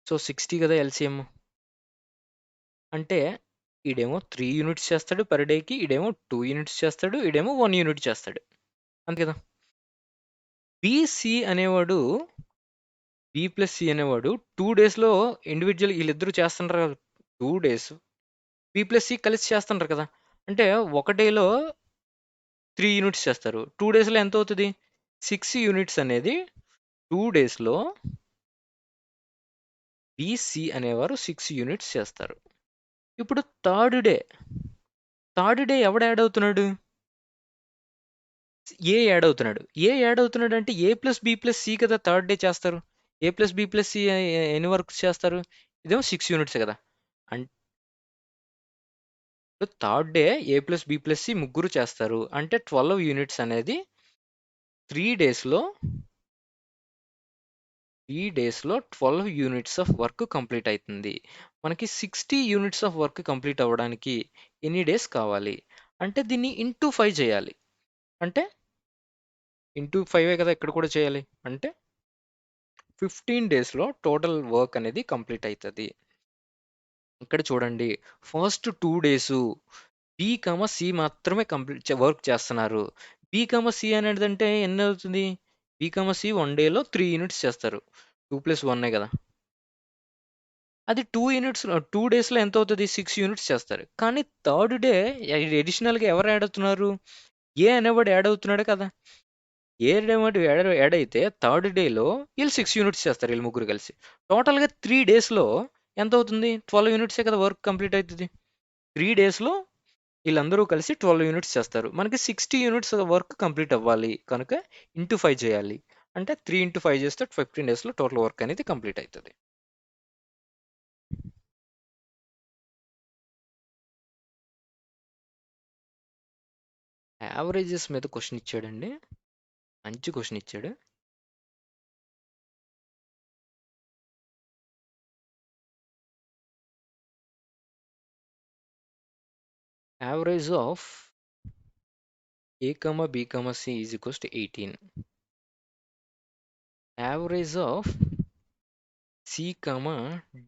సో 60 కదా ఎల్సిఎం. అంటే ఈడేమో 3 యూనిట్స్ చేస్తాడు పర్ డేకి, ఈడేమో 2 యూనిట్స్ చేస్తాడు, ఈడేమో 1 యూనిట్ చేస్తాడు. అంతే కదా. B+C అనేవాడు 2 డేస్లో ఇండివిజువల్ వీళ్ళిద్దరూ చేస్తుంటారు కదా. 2 డేస్ B+C కలిసి చేస్తుంటారు కదా. అంటే ఒక డేలో 3 యూనిట్స్ చేస్తారు. 2 డేస్లో ఎంత అవుతుంది? 6 యూనిట్స్ అనేది 2 డేస్లో BC అనేవారు 6 యూనిట్స్ చేస్తారు. ఇప్పుడు థర్డ్ డే ఎవడు యాడ్ అవుతున్నాడు? ఏ యాడ్ అవుతున్నాడు అంటే A+B+C కదా థర్డ్ డే చేస్తారు. A+B+C ఎన్ని వర్క్స్ చేస్తారు? ఇదేమో 6 యూనిట్స్ కదా. అంటే థర్డ్ డే A+B+C ముగ్గురు చేస్తారు అంటే 12 యూనిట్స్ అనేది 3 డేస్లో 12 యూనిట్స్ ఆఫ్ వర్క్ కంప్లీట్ అవుతుంది. మనకి 60 యూనిట్స్ ఆఫ్ వర్క్ కంప్లీట్ అవ్వడానికి ఎన్ని డేస్ కావాలి అంటే దీన్ని ఇంటూ 5 చేయాలి. అంటే ఇంటూ 5 కదా ఇక్కడ కూడా చేయాలి. అంటే 15 డేస్లో టోటల్ వర్క్ అనేది కంప్లీట్ అవుతుంది. ఇక్కడ చూడండి ఫస్ట్ 2 డేస్ B, C మాత్రమే వర్క్ చేస్తున్నారు. B, C అనేది అంటే ఎన్ని అవుతుంది? B, C 1 డేలో 3 యూనిట్స్ చేస్తారు. 2+1 కదా. అది 2 యూనిట్స్ 2 డేస్లో ఎంత అవుతుంది? 6 యూనిట్స్ చేస్తారు. కానీ థర్డ్ డే అడిషనల్గా ఎవరు యాడ్ అవుతున్నారు? ఏ అనేవాడు యాడ్ అవుతున్నాడు కదా. ఏ అనేవాడు యాడ్ అయితే థర్డ్ డేలో వీళ్ళు 6 యూనిట్స్ చేస్తారు వీళ్ళు ముగ్గురు కలిసి. టోటల్గా 3 డేస్లో ఎంత అవుతుంది? 12 యూనిట్సే కదా వర్క్ కంప్లీట్ అవుతుంది. 3 డేస్లో వీళ్ళందరూ కలిసి 12 యూనిట్స్ చేస్తారు. మనకి 60 యూనిట్స్ వర్క్ కంప్లీట్ అవ్వాలి కనుక ఇంటూ 5 చేయాలి. అంటే 3 ఇంటూ 5 చేస్తే 15 డేస్లో టోటల్ వర్క్ అనేది కంప్లీట్ అవుతుంది. యావరేజెస్ మీద క్వశ్చన్ ఇచ్చాడండి. మంచి క్వశ్చన్ ఇచ్చాడు. Average of A, B, C is equals to 18. Average of C,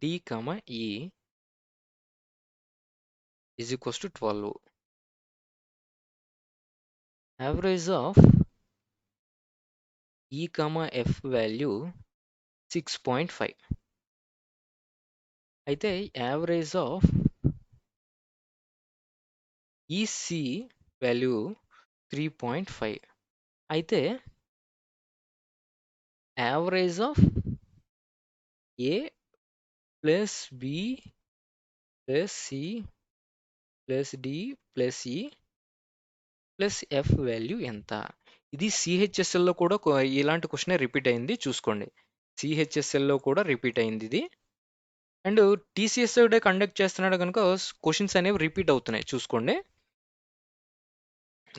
D, E is equals to 12. Average of E, F value 6.5. అయితే యావరేజ్ ఆఫ్ EC వాల్యూ 3.5. అయితే average of A plus B plus C plus D plus E plus F value ఎంత? ఇది సిహెచ్ఎస్ఎల్లో కూడా ఇలాంటి క్వశ్చనే రిపీట్ అయింది చూసుకోండి. సిహెచ్ఎస్ఎల్లో కూడా రిపీట్ అయింది ఇది. అండ్ టీసీఎస్ కండక్ట్ చేస్తున్నాడు కనుక క్వశ్చన్స్ అనేవి రిపీట్ అవుతున్నాయి చూసుకోండి.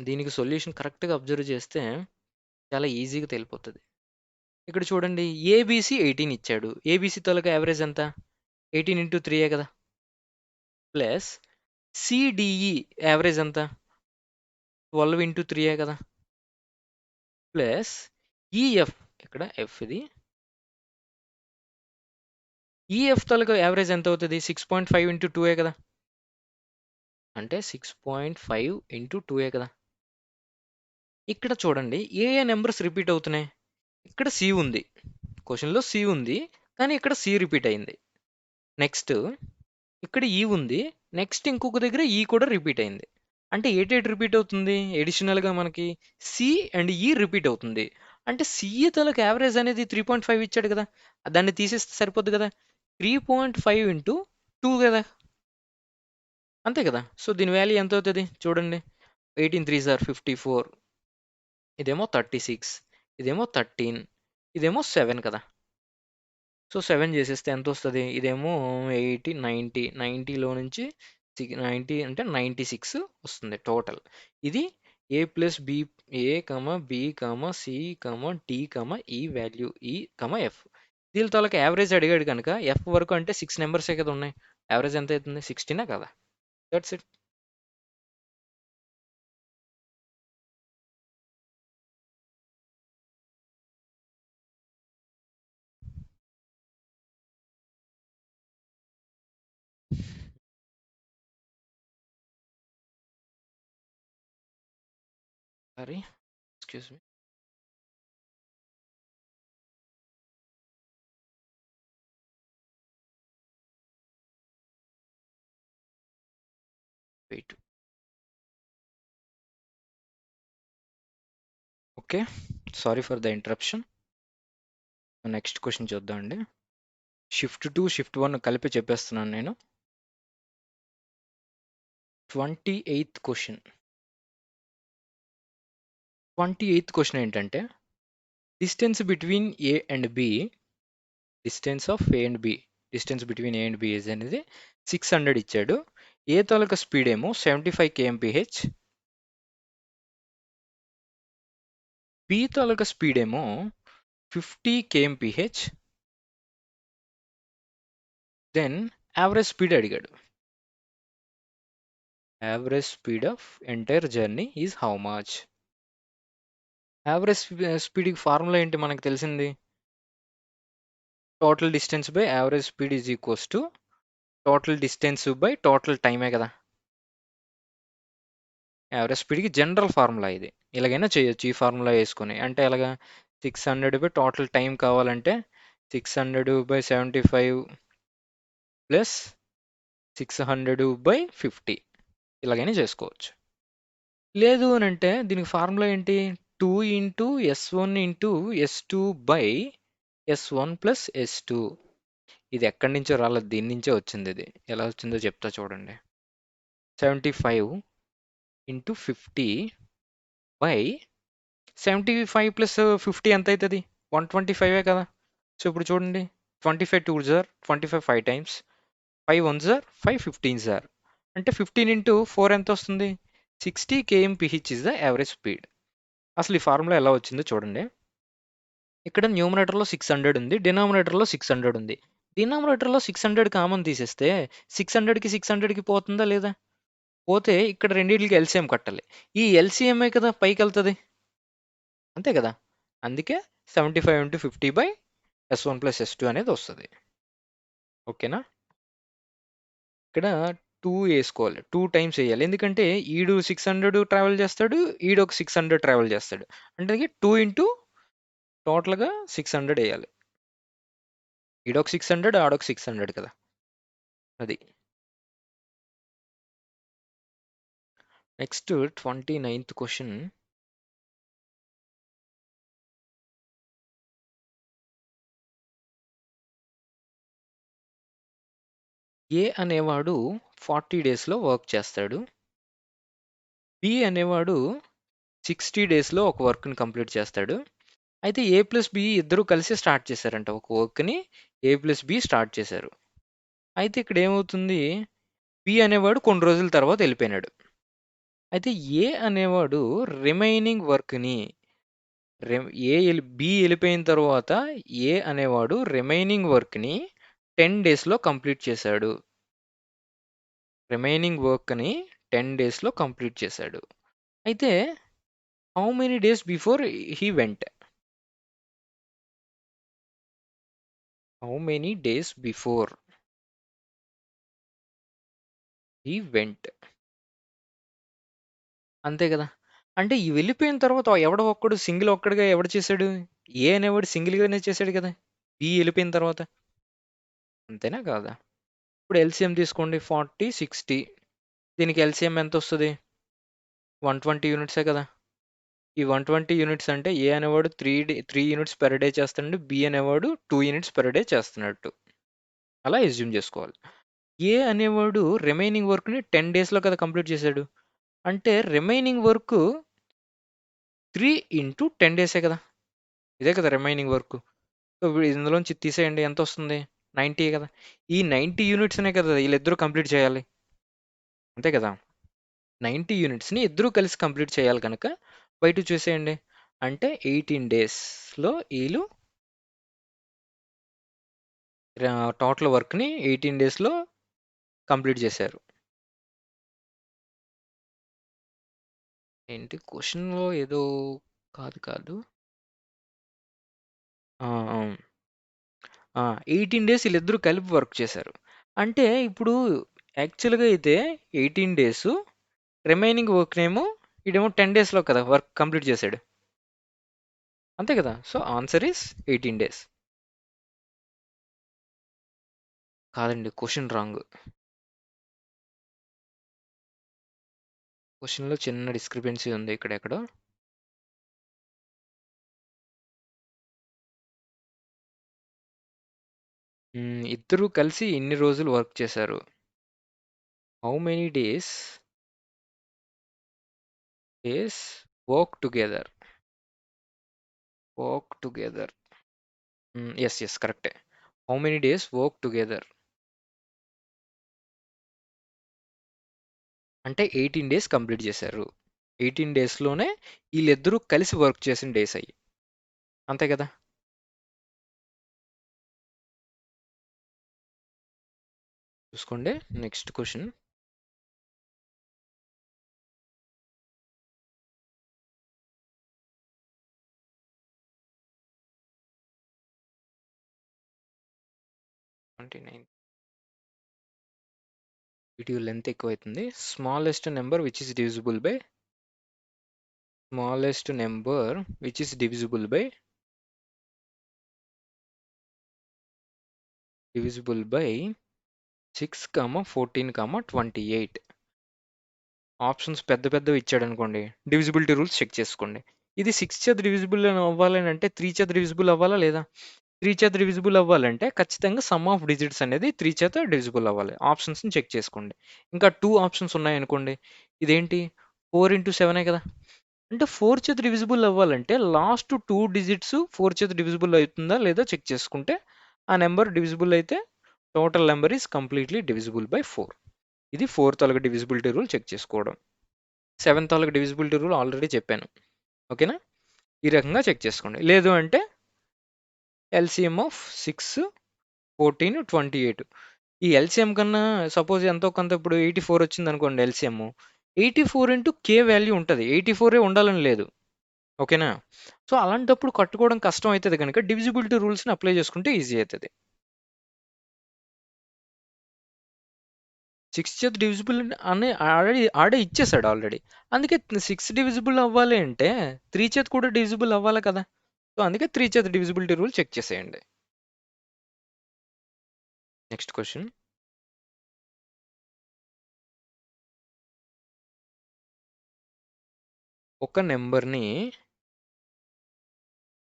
దీనికి సొల్యూషన్ కరెక్ట్గా అబ్జర్వ్ చేస్తే చాలా ఈజీగా తెలిపోతుంది. ఇక్కడ చూడండి, ఏబీసీ 18 ఇచ్చాడు. ఏబీసీ తాలూకా యావరేజ్ ఎంత? 18 ఇంటూ 3 కదా. ప్లస్ సిడిఈ యావరేజ్ ఎంత? 12 ఇంటూ 3 కదా. ప్లస్ ఈఎఫ్, ఇక్కడ ఎఫ్ ఇది, ఈఎఫ్ తాలూకా యావరేజ్ ఎంత అవుతుంది? 6.5 ఇంటూ 2 కదా. అంటే 6.5 ఇంటూ 2 కదా. ఇక్కడ చూడండి, ఏ ఏ నెంబర్స్ రిపీట్ అవుతున్నాయి. ఇక్కడ సి ఉంది, క్వశ్చన్లో సి ఉంది, కానీ ఇక్కడ సి రిపీట్ అయింది. నెక్స్ట్ ఇక్కడ ఈ ఉంది, నెక్స్ట్ ఇంకొక దగ్గర ఈ కూడా రిపీట్ అయింది. అంటే ఏటేటి రిపీట్ అవుతుంది? ఎడిషనల్గా మనకి సి అండ్ ఈ రిపీట్ అవుతుంది. అంటే సిఈ తాలూకు యావరేజ్ అనేది 3.5 ఇచ్చాడు కదా, దాన్ని తీసేస్తే సరిపోద్ది కదా. 3.5 ఇంటూ 2 కదా, అంతే కదా. సో దీని వాల్యూ ఎంత అవుతుంది చూడండి. 18 3 సార్ 54, ఇదేమో 36, ఇదేమో 13, ఇదేమో 7 కదా. సో 7 చేసేస్తే ఎంత వస్తుంది? ఇదేమో 80 90, 90లో నుంచి 90 అంటే 96 వస్తుంది టోటల్. ఇది A plus B, A comma B comma C comma D comma E value E comma F. దీని తాలూకా యావరేజ్ అడిగాడు కనుక ఎఫ్ వరకు అంటే 6 నెంబర్సే కదా ఉన్నాయి. యావరేజ్ ఎంత అవుతుంది? 16 కదా. That's it. Sorry, excuse me. Wait. Okay, sorry for the interruption. Next question చూద్దాం అండి. షిఫ్ట్ 2 షిఫ్ట్ 1 కలిపి చెప్పేస్తున్నాను నేను. 28th question. 28th క్వశ్చన్ ఏంటంటే, distance between A and B, distance of A and B, distance between A and B is అనేది 600 ఇచ్చాడు. ఏ తాలూకా స్పీడ్ ఏమో 75 kmph, బి తాలూకా స్పీడ్ ఏమో 50 kmph. దెన్ యావరేజ్ స్పీడ్ అడిగాడు. Average speed of entire journey is how much? Average స్పీడ్కి ఫార్ములా ఏంటి మనకు తెలిసింది? Total distance by average speed is equals to total distance by total టైమే కదా. యావరేజ్ స్పీడ్కి జనరల్ ఫార్ములా ఇది. ఇలాగైనా చేయొచ్చు ఈ ఫార్ములా వేసుకొని. అంటే ఎలాగా? 600 బై టోటల్ టైం కావాలంటే 600 బై 75 ప్లస్ 600 బై 50, ఇలాగైనా చేసుకోవచ్చు. లేదు అని అంటే దీనికి ఫార్ములా ఏంటి? 2 into S1 into S2 by S1 plus S2. ఇది ఎక్కడి నుంచో రాలేదు, దీని నుంచే వచ్చింది. ఇది ఎలా వచ్చిందో చెప్తా చూడండి. 75 ఇంటూ 50 బై 75 ప్లస్ 50 ఎంత అవుతుంది? 125 కదా. సో ఇప్పుడు చూడండి, 25 2 సార్ 25 5 టైమ్స్, 5 1 సార్ 5 15 సార్, అంటే 15 ఇంటూ 4 ఎంత వస్తుంది? 60 kmph is the average speed. అసలు ఈ ఫార్ములా ఎలా వచ్చిందో చూడండి. ఇక్కడ న్యూమరేటర్లో 600 ఉంది, డినామినేటర్లో 600 ఉంది. డినామినేటర్లో 600 కామన్ తీసేస్తే 600కి 600కి పోతుందా లేదా? పోతే ఇక్కడ రెండింటికి ఎల్సిఎం కట్టాలి. ఈ ఎల్సిఎంఏ కదా పైకి వెళ్తుంది, అంతే కదా. అందుకే 75 into 50 by S1 plus S2 అనేది వస్తుంది. ఓకేనా. ఇక్కడ 2 వేసుకోవాలి, 2 టైమ్స్ వేయాలి. ఎందుకంటే ఈడు 600 ట్రావెల్ చేస్తాడు, ఈడు ఒక 600 ట్రావెల్ చేస్తాడు. అంటే 2 ఇంటూ టోటల్గా 600 వేయాలి. ఈడొక 600 ఆడొక 600 కదా. అది. Next 29th question. ఏ అనేవాడు 40 డేస్లో వర్క్ చేస్తాడు. బి అనేవాడు 60 డేస్లో ఒక వర్క్ని కంప్లీట్ చేస్తాడు. అయితే ఏ ప్లస్ బి ఇద్దరు కలిసి స్టార్ట్ చేశారంట, ఒక వర్క్ని ఏ ప్లస్ బి స్టార్ట్ చేశారు. అయితే ఇక్కడ ఏమవుతుంది, బి అనేవాడు కొన్ని రోజుల తర్వాత వెళ్ళిపోయినాడు. అయితే ఏ అనేవాడు రిమైనింగ్ వర్క్ని బి వెళ్ళిపోయిన తర్వాత ఏ అనేవాడు రిమైనింగ్ వర్క్ని 10 డేస్లో కంప్లీట్ చేశాడు. రిమైనింగ్ వర్క్ని 10 డేస్లో కంప్లీట్ చేశాడు. అయితే how many days before he went? How many days before he went? అంతే కదా. అంటే ఈ వెళ్ళిపోయిన తర్వాత ఎవడో ఒక్కడు సింగిల్ ఒక్కడిగా ఎవడు చేశాడు? ఏ అనేవాడు సింగిల్గానే చేశాడు కదా బి వెళ్ళిపోయిన తర్వాత. అంతేనా కాదా? ఇప్పుడు ఎల్సిఎం తీసుకోండి, 40 60. దీనికి ఎల్సిఎం ఎంత వస్తుంది? 120 యూనిట్సే కదా. ఈ 120 యూనిట్స్ అంటే ఏ అనేవాడు 3 యూనిట్స్ పెర్ డే చేస్తున్నాడు, బి అనేవాడు 2 యూనిట్స్ పెర్ డే చేస్తున్నట్టు అలా ఎజ్యూమ్ చేసుకోవాలి. ఏ అనేవాడు రిమైనింగ్ వర్క్ని 10 డేస్లో కదా కంప్లీట్ చేశాడు. అంటే రిమైనింగ్ వర్క్ 3 ఇంటూ 10 డేసే కదా. ఇదే కదా రిమైనింగ్ వర్క్. సో ఇందులోంచి తీసేయండి, ఎంత వస్తుంది? 90 కదా. ఈ 90 యూనిట్స్నే కదా వీళ్ళిద్దరూ కంప్లీట్ చేయాలి. అంతే కదా. 90 యూనిట్స్ని ఇద్దరూ కలిసి కంప్లీట్ చేయాలి కనుక బయట చూసేయండి. అంటే 18 డేస్లో వీళ్ళు టోటల్ వర్క్ని 18 డేస్లో కంప్లీట్ చేశారు. ఏంటి క్వశ్చన్లో ఏదో కాదు కాదు 18 డేస్ వీళ్ళిద్దరూ కలిపి వర్క్ చేశారు. అంటే ఇప్పుడు యాక్చువల్గా అయితే 18 డేస్, రిమైనింగ్ వర్క్నేమో ఇడేమో 10 డేస్లో కదా వర్క్ కంప్లీట్ చేశాడు. అంతే కదా. So answer is 18 days. కాదండి, క్వశ్చన్ రాంగ్. క్వశ్చన్లో చిన్న డిస్క్రిపెన్సీ ఉంది ఇక్కడ ఎక్కడో. ఇద్దరూ కలిసి ఇన్ని రోజులు వర్క్ చేశారు. How many days work together? Yes కరెక్టే. How many days work together అంటే 18 డేస్ కంప్లీట్ చేశారు. 18 డేస్లోనే వీళ్ళిద్దరూ కలిసి వర్క్ చేసిన డేస్ అయ్యి. అంతే కదా. చూసుకోండి నెక్స్ట్ క్వశ్చన్. వీడియో లెంత్ ఎక్కువ అవుతుంది. Smallest number which is divisible by 6, 14, 28. Options పెద్ద పెద్దవి ఇచ్చాడు అనుకోండి, డివిజిబిలిటీ రూల్స్ చెక్ చేసుకోండి. ఇది 6 చేత డివిజిబుల్ అవ్వాలని అంటే 3 చేత డివిజిబుల్ అవ్వాలా లేదా? 3 చేత డివిజిబుల్ అవ్వాలంటే ఖచ్చితంగా సమ్ ఆఫ్ డిజిట్స్ అనేది 3 చేత డివిజిబుల్ అవ్వాలి. ఆప్షన్స్ని చెక్ చేసుకోండి. ఇంకా 2 ఆప్షన్స్ ఉన్నాయనుకోండి, ఇదేంటి 4 ఇంటూ 7 కదా. అంటే 4 చేత డివిజిబుల్ అవ్వాలంటే లాస్ట్ 2 డిజిట్స్ 4 చేత డివిజిబుల్ అవుతుందా లేదా చెక్ చేసుకుంటే ఆ నెంబర్ డివిజిబుల్ అయితే total number is completely divisible by 4. ఇది 4th తలక డివిజిబిలిటీ రూల్ చెక్ చేసుకోవడం. 7th తలక డివిజిబిలిటీ రూల్ ఆల్రెడీ చెప్పాను. ఓకేనా. ఈ రకంగా చెక్ చేసుకోండి. లేదు అంటే ఎల్సిఎం ఆఫ్ 6, 14, 28. ఈ ఎల్సిఎం కన్నా సపోజ్ ఎంతో కొంత ఇప్పుడు 84 వచ్చింది అనుకోండి ఎల్సిఎం, 84 ఇంటూ కే వాల్యూ ఉంటుంది. 84 ఉండాలని లేదు. ఓకేనా. సో అలాంటప్పుడు కట్టుకోవడం కష్టం అవుతుంది కనుక డివిజిబిలిటీ రూల్స్ని అప్లై చేసుకుంటే ఈజీ అవుతుంది. 6 చేత డివిజిబుల్ అని ఆడే ఇచ్చేసాడు ఆల్రెడీ. అందుకే 6 డివిజిబుల్ అవ్వాలి అంటే 3 చేత కూడా డివిజిబుల్ అవ్వాలి కదా. సో అందుకే 3 చేత డివిజిబిలిటీ రూల్ చెక్ చేసేయండి. Next question. ఒక నెంబర్ని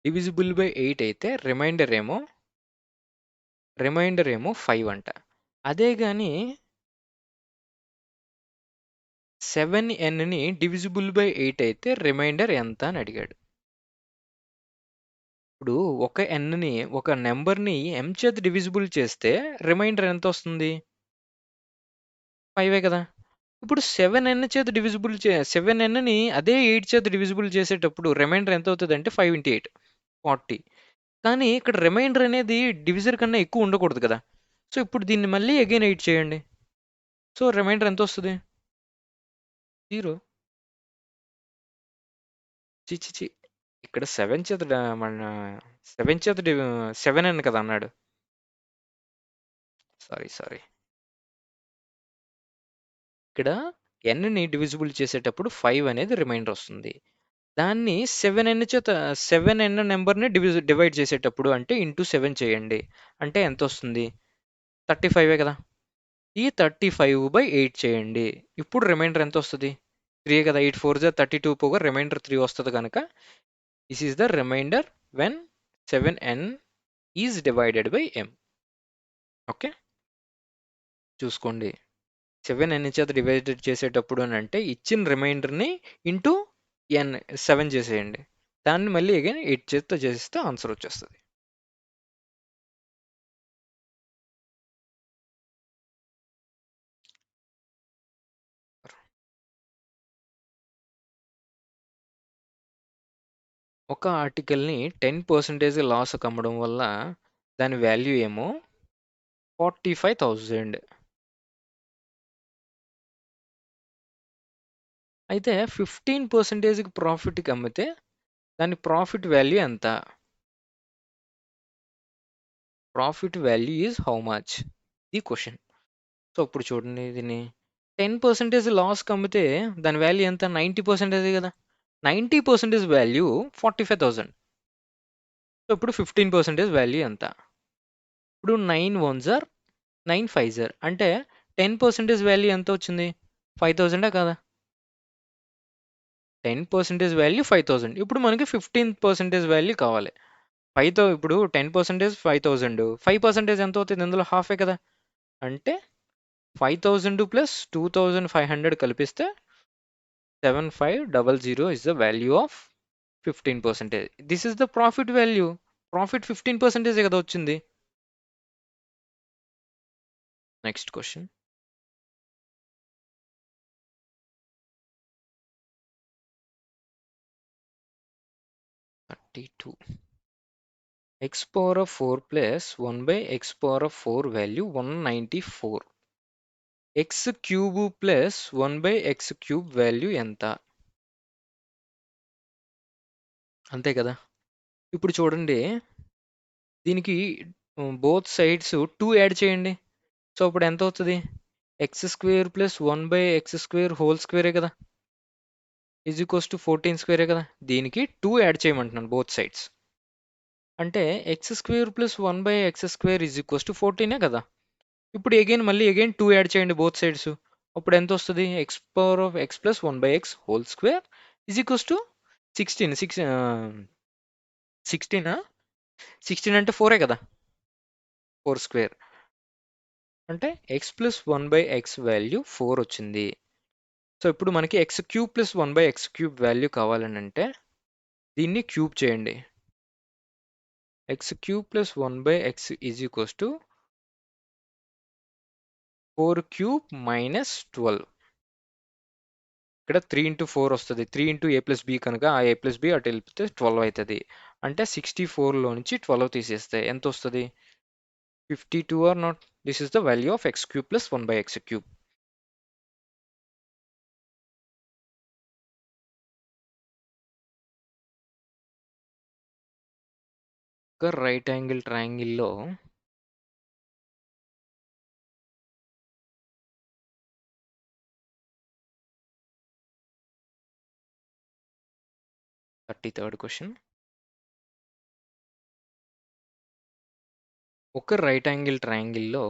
డివిజిబుల్ బై 8 అయితే రిమైండర్ ఏమో 5 అంట. అదే కానీ 7nని డివిజిబుల్ బై 8 అయితే రిమైండర్ ఎంత అని అడిగాడు. ఇప్పుడు ఒక నెంబర్ని m చేత డివిజిబుల్ చేస్తే రిమైండర్ ఎంత వస్తుంది? 5 కదా. ఇప్పుడు 7n చేత డివిజిబుల్ 7nని అదే 8 చేత డివిజిబుల్ చేసేటప్పుడు రిమైండర్ ఎంత అవుతుంది అంటే 5 × 8 40. కానీ ఇక్కడ రిమైండర్ అనేది డివిజర్ కన్నా ఎక్కువ ఉండకూడదు కదా. సో ఇప్పుడు దీన్ని మళ్ళీ అగైన్ 8 చేయండి. సో రిమైండర్ ఎంత వస్తుంది? 0. చి ఇక్కడ 7 చేత మన 7 చేత 7n కదా అన్నాడు. సారీ. ఇక్కడ nని డివిజిబుల్ చేసేటప్పుడు 5 అనేది రిమైండర్ వస్తుంది. దాన్ని 7n నెంబర్ని డివైడ్ చేసేటప్పుడు అంటే ఇంటూ 7 చేయండి. అంటే ఎంత వస్తుంది? 35 కదా. ఈ 35/8 చేయండి. ఇప్పుడు రిమైండర్ ఎంత వస్తుంది? 3 కదా. 8 4 32 పోగా రిమైండర్ 3 వస్తుంది కనుక this is the remainder when 7n is divided by m. Okay, చూసుకోండి. 7n చేత డివైడెడ్ చేసేటప్పుడు అని అంటే ఇచ్చిన రిమైండర్ని ఇంటూ 7 చేసేయండి. దాన్ని మళ్ళీ అగైన్ 8 చేత చేస్తే ఆన్సర్ వచ్చేస్తుంది. ఒక ఆర్టికల్ని 10% లాస్కి అమ్మడం వల్ల దాని వాల్యూ ఏమో 45,000. అయితే 15%కి ప్రాఫిట్కి అమ్మితే దాని ప్రాఫిట్ వాల్యూ ఎంత? Profit value is how much the question. So ఇప్పుడు చూడండి, దీన్ని 10% లాస్కి అమ్మితే దాని వాల్యూ ఎంత? 90% కదా. 90% వాల్యూ 45,000. సో ఇప్పుడు 15% వాల్యూ ఎంత? ఇప్పుడు 9 1s are 9 5s are అంటే 10% వాల్యూ ఎంత వచ్చింది? 5,000 కదా. 10% వాల్యూ 5,000. ఇప్పుడు మనకి 15% వాల్యూ కావాలి. ఇప్పుడు 10% 5,000, 5% ఎంత అవుతుంది? ఇందులో హాఫే కదా. అంటే 5,000 plus 2,500 కలిపిస్తే 7,500 is the value of 15%. This is the profit value. Profit 15% కదా వచ్చింది. Next question. x power of 4 plus 1 by x power of 4 value 194. x cube plus 1 by x cube value ఎంత? అంతే కదా. ఇప్పుడు చూడండి, దీనికి బోత్ సైడ్స్ 2 యాడ్ చేయండి. సో ఇప్పుడు ఎంత అవుతుంది? x² plus 1 by x² whole స్క్వేరే కదా. ఈజ్ ఈక్వల్స్ టు 14² కదా. దీనికి 2 యాడ్ చేయమంటున్నాను బోత్ సైడ్స్. అంటే x² plus 1 by x² is equals to 14 కదా. ఇప్పుడు మళ్ళీ 2 యాడ్ చేయండి బోత్ సైడ్స్. అప్పుడు ఎంత వస్తుంది? x power of x plus 1 by x whole square is equals to 16. 16 అంటే 4 కదా. 4² అంటే x plus 1 by x value 4 వచ్చింది. సో ఇప్పుడు మనకి x³ plus 1 by x³ value కావాలని అంటే దీన్ని క్యూబ్ చేయండి. x³ plus 1 by x is equals to 4³ minus 12. ఇక్కడ 3 × 4 వస్తుంది. 3 × a ప్లస్ b కనుక ఆ a ప్లస్ b అటు వెళ్తే 12 అవుతుంది. అంటే 64లో నుంచి 12 తీసేస్తే ఎంత వస్తుంది? 52 or not? This is the value of x³ plus 1 by x³. ఒక రైట్ యాంగిల్ ట్రయాంగిల్లో థర్డ్ క్వశ్చన్. ఒక రైట్ యాంగిల్ ట్రయాంగిల్లో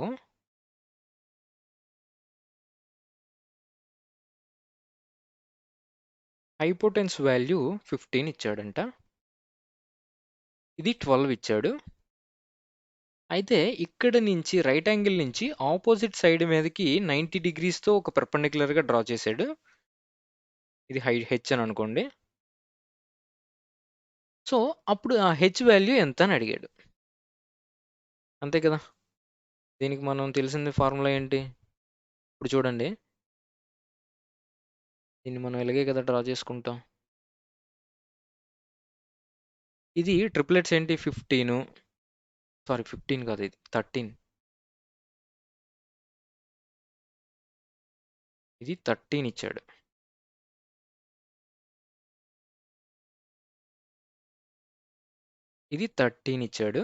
హైపోటెన్స్ వాల్యూ 15 ఇచ్చాడంట. ఇది 12 ఇచ్చాడు. అయితే ఇక్కడ నుంచి రైట్ యాంగిల్ నుంచి ఆపోజిట్ సైడ్ మీదకి 90 degreesతో ఒక పర్పెండిక్యులర్గా డ్రా చేశాడు. ఇది హెచ్ అని అనుకోండి. సో, అప్పుడు ఆ హెచ్ వాల్యూ ఎంత అని అడిగాడు. అంతే కదా! దీనికి మనం తెలిసింది ఫార్ములా ఏంటి? ఇప్పుడు చూడండి. దీన్ని మనం ఇలాగే కదా డ్రా చేసుకుంటాం. ఇది ట్రిప్లెట్స్ ఏంటి 15 సారీ 15 కాదు, ఇది 13. ఇది 13 ఇచ్చాడు. ఇది 13 ఇచ్చాడు.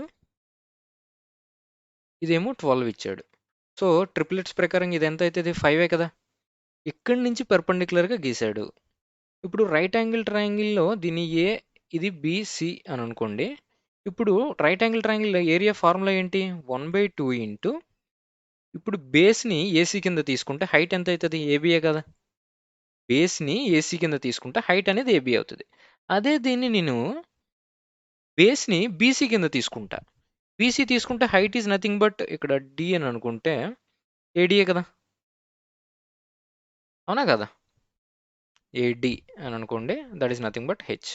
ఇదేమో 12 ఇచ్చాడు. సో, ట్రిప్లెట్స్ ప్రకారం ఇది ఎంత అయితది? 5 కదా! ఇక్కడి నుంచి పెర్పెండిక్యులర్‌గా గీసాడు. ఇప్పుడు రైట్ యాంగిల్ ట్రయాంగిల్‌లో దీన్ని ఏ, ఇది బీసీ అని అనుకోండి. ఇప్పుడు right angle triangle area formula ఏంటి? 1/2 ఇంటూ ఇప్పుడు బేస్‌ని ఏసీ కింద తీసుకుంటే హైట్ ఎంత అయితది? ఏబీయే కదా! బేస్‌ని ఏసీ కింద తీసుకుంటే హైట్ అనేది ఏబీ అవుతది. అదే దీన్ని నేను బేస్‌ని బీసీ కింద తీసుకుంటా. బీసీ తీసుకుంటే హైట్ ఈజ్ నథింగ్ బట్ ఇక్కడ డి అని అనుకుంటే ఏడీయే కదా! అవునా కదా! ఏడీ అని అనుకోండి. That is nothing but H.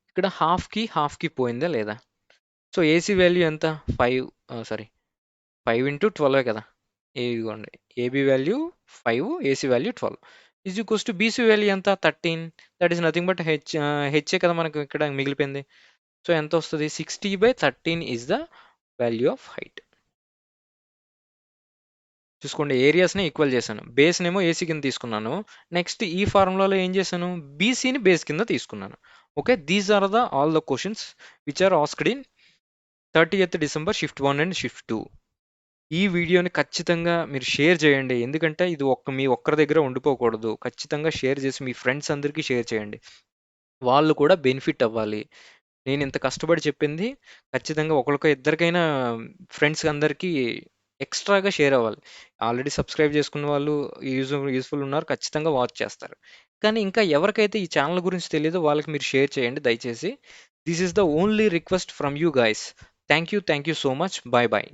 ఇక్కడ హాఫ్‌కి పోయిందా లేదా? సో, ఏసీ వాల్యూ ఎంత? 5 సారీ 5 ఇంటూ 12 కదా! ఇదిగోండి. AB value 5, AC value 12 is equals to BC value ఎంత? 13. దట్ ఈస్ నథింగ్ బట్ హెచ్చే కదా మనకు ఇక్కడ మిగిలిపోయింది. సో, ఎంతొస్తది? 60/13 is the value of height. చూసుకోండి, ఏరియాస్‌ని ఈక్వల్ చేశాను. బేస్‌నేమో ఏసీ కింద తీసుకున్నాను. నెక్స్ట్ ఈ ఫార్ములాలో ఏం చేశాను? బీసీని బేస్ కింద తీసుకున్నాను. Okay. These are all the questions which are asked in 30th December shift 1 and shift 2. ఈ వీడియోని ఖచ్చితంగా మీరు షేర్ చేయండి. ఎందుకంటే ఇది మీ ఒక్కరి దగ్గర ఉండిపోకూడదు. ఖచ్చితంగా షేర్ చేసి మీ ఫ్రెండ్స్ అందరికీ షేర్ చేయండి. వాళ్ళు కూడా బెనిఫిట్ అవ్వాలి. నేను ఇంత కష్టపడి చెప్పింది ఖచ్చితంగా ఒకళ్ళకో ఇద్దరికైనా ఫ్రెండ్స్ అందరికీ ఎక్స్ట్రాగా షేర్ అవ్వాలి. ఆల్రెడీ సబ్స్క్రైబ్ చేసుకున్న వాళ్ళు యూజ్ఫుల్ ఉన్నారు, ఖచ్చితంగా వాచ్ చేస్తారు. కానీ ఇంకా ఎవరికైతే ఈ ఛానల్ గురించి తెలియదో వాళ్ళకి మీరు షేర్ చేయండి దయచేసి. This is the only request from you guys. Thank you so much. Bye bye.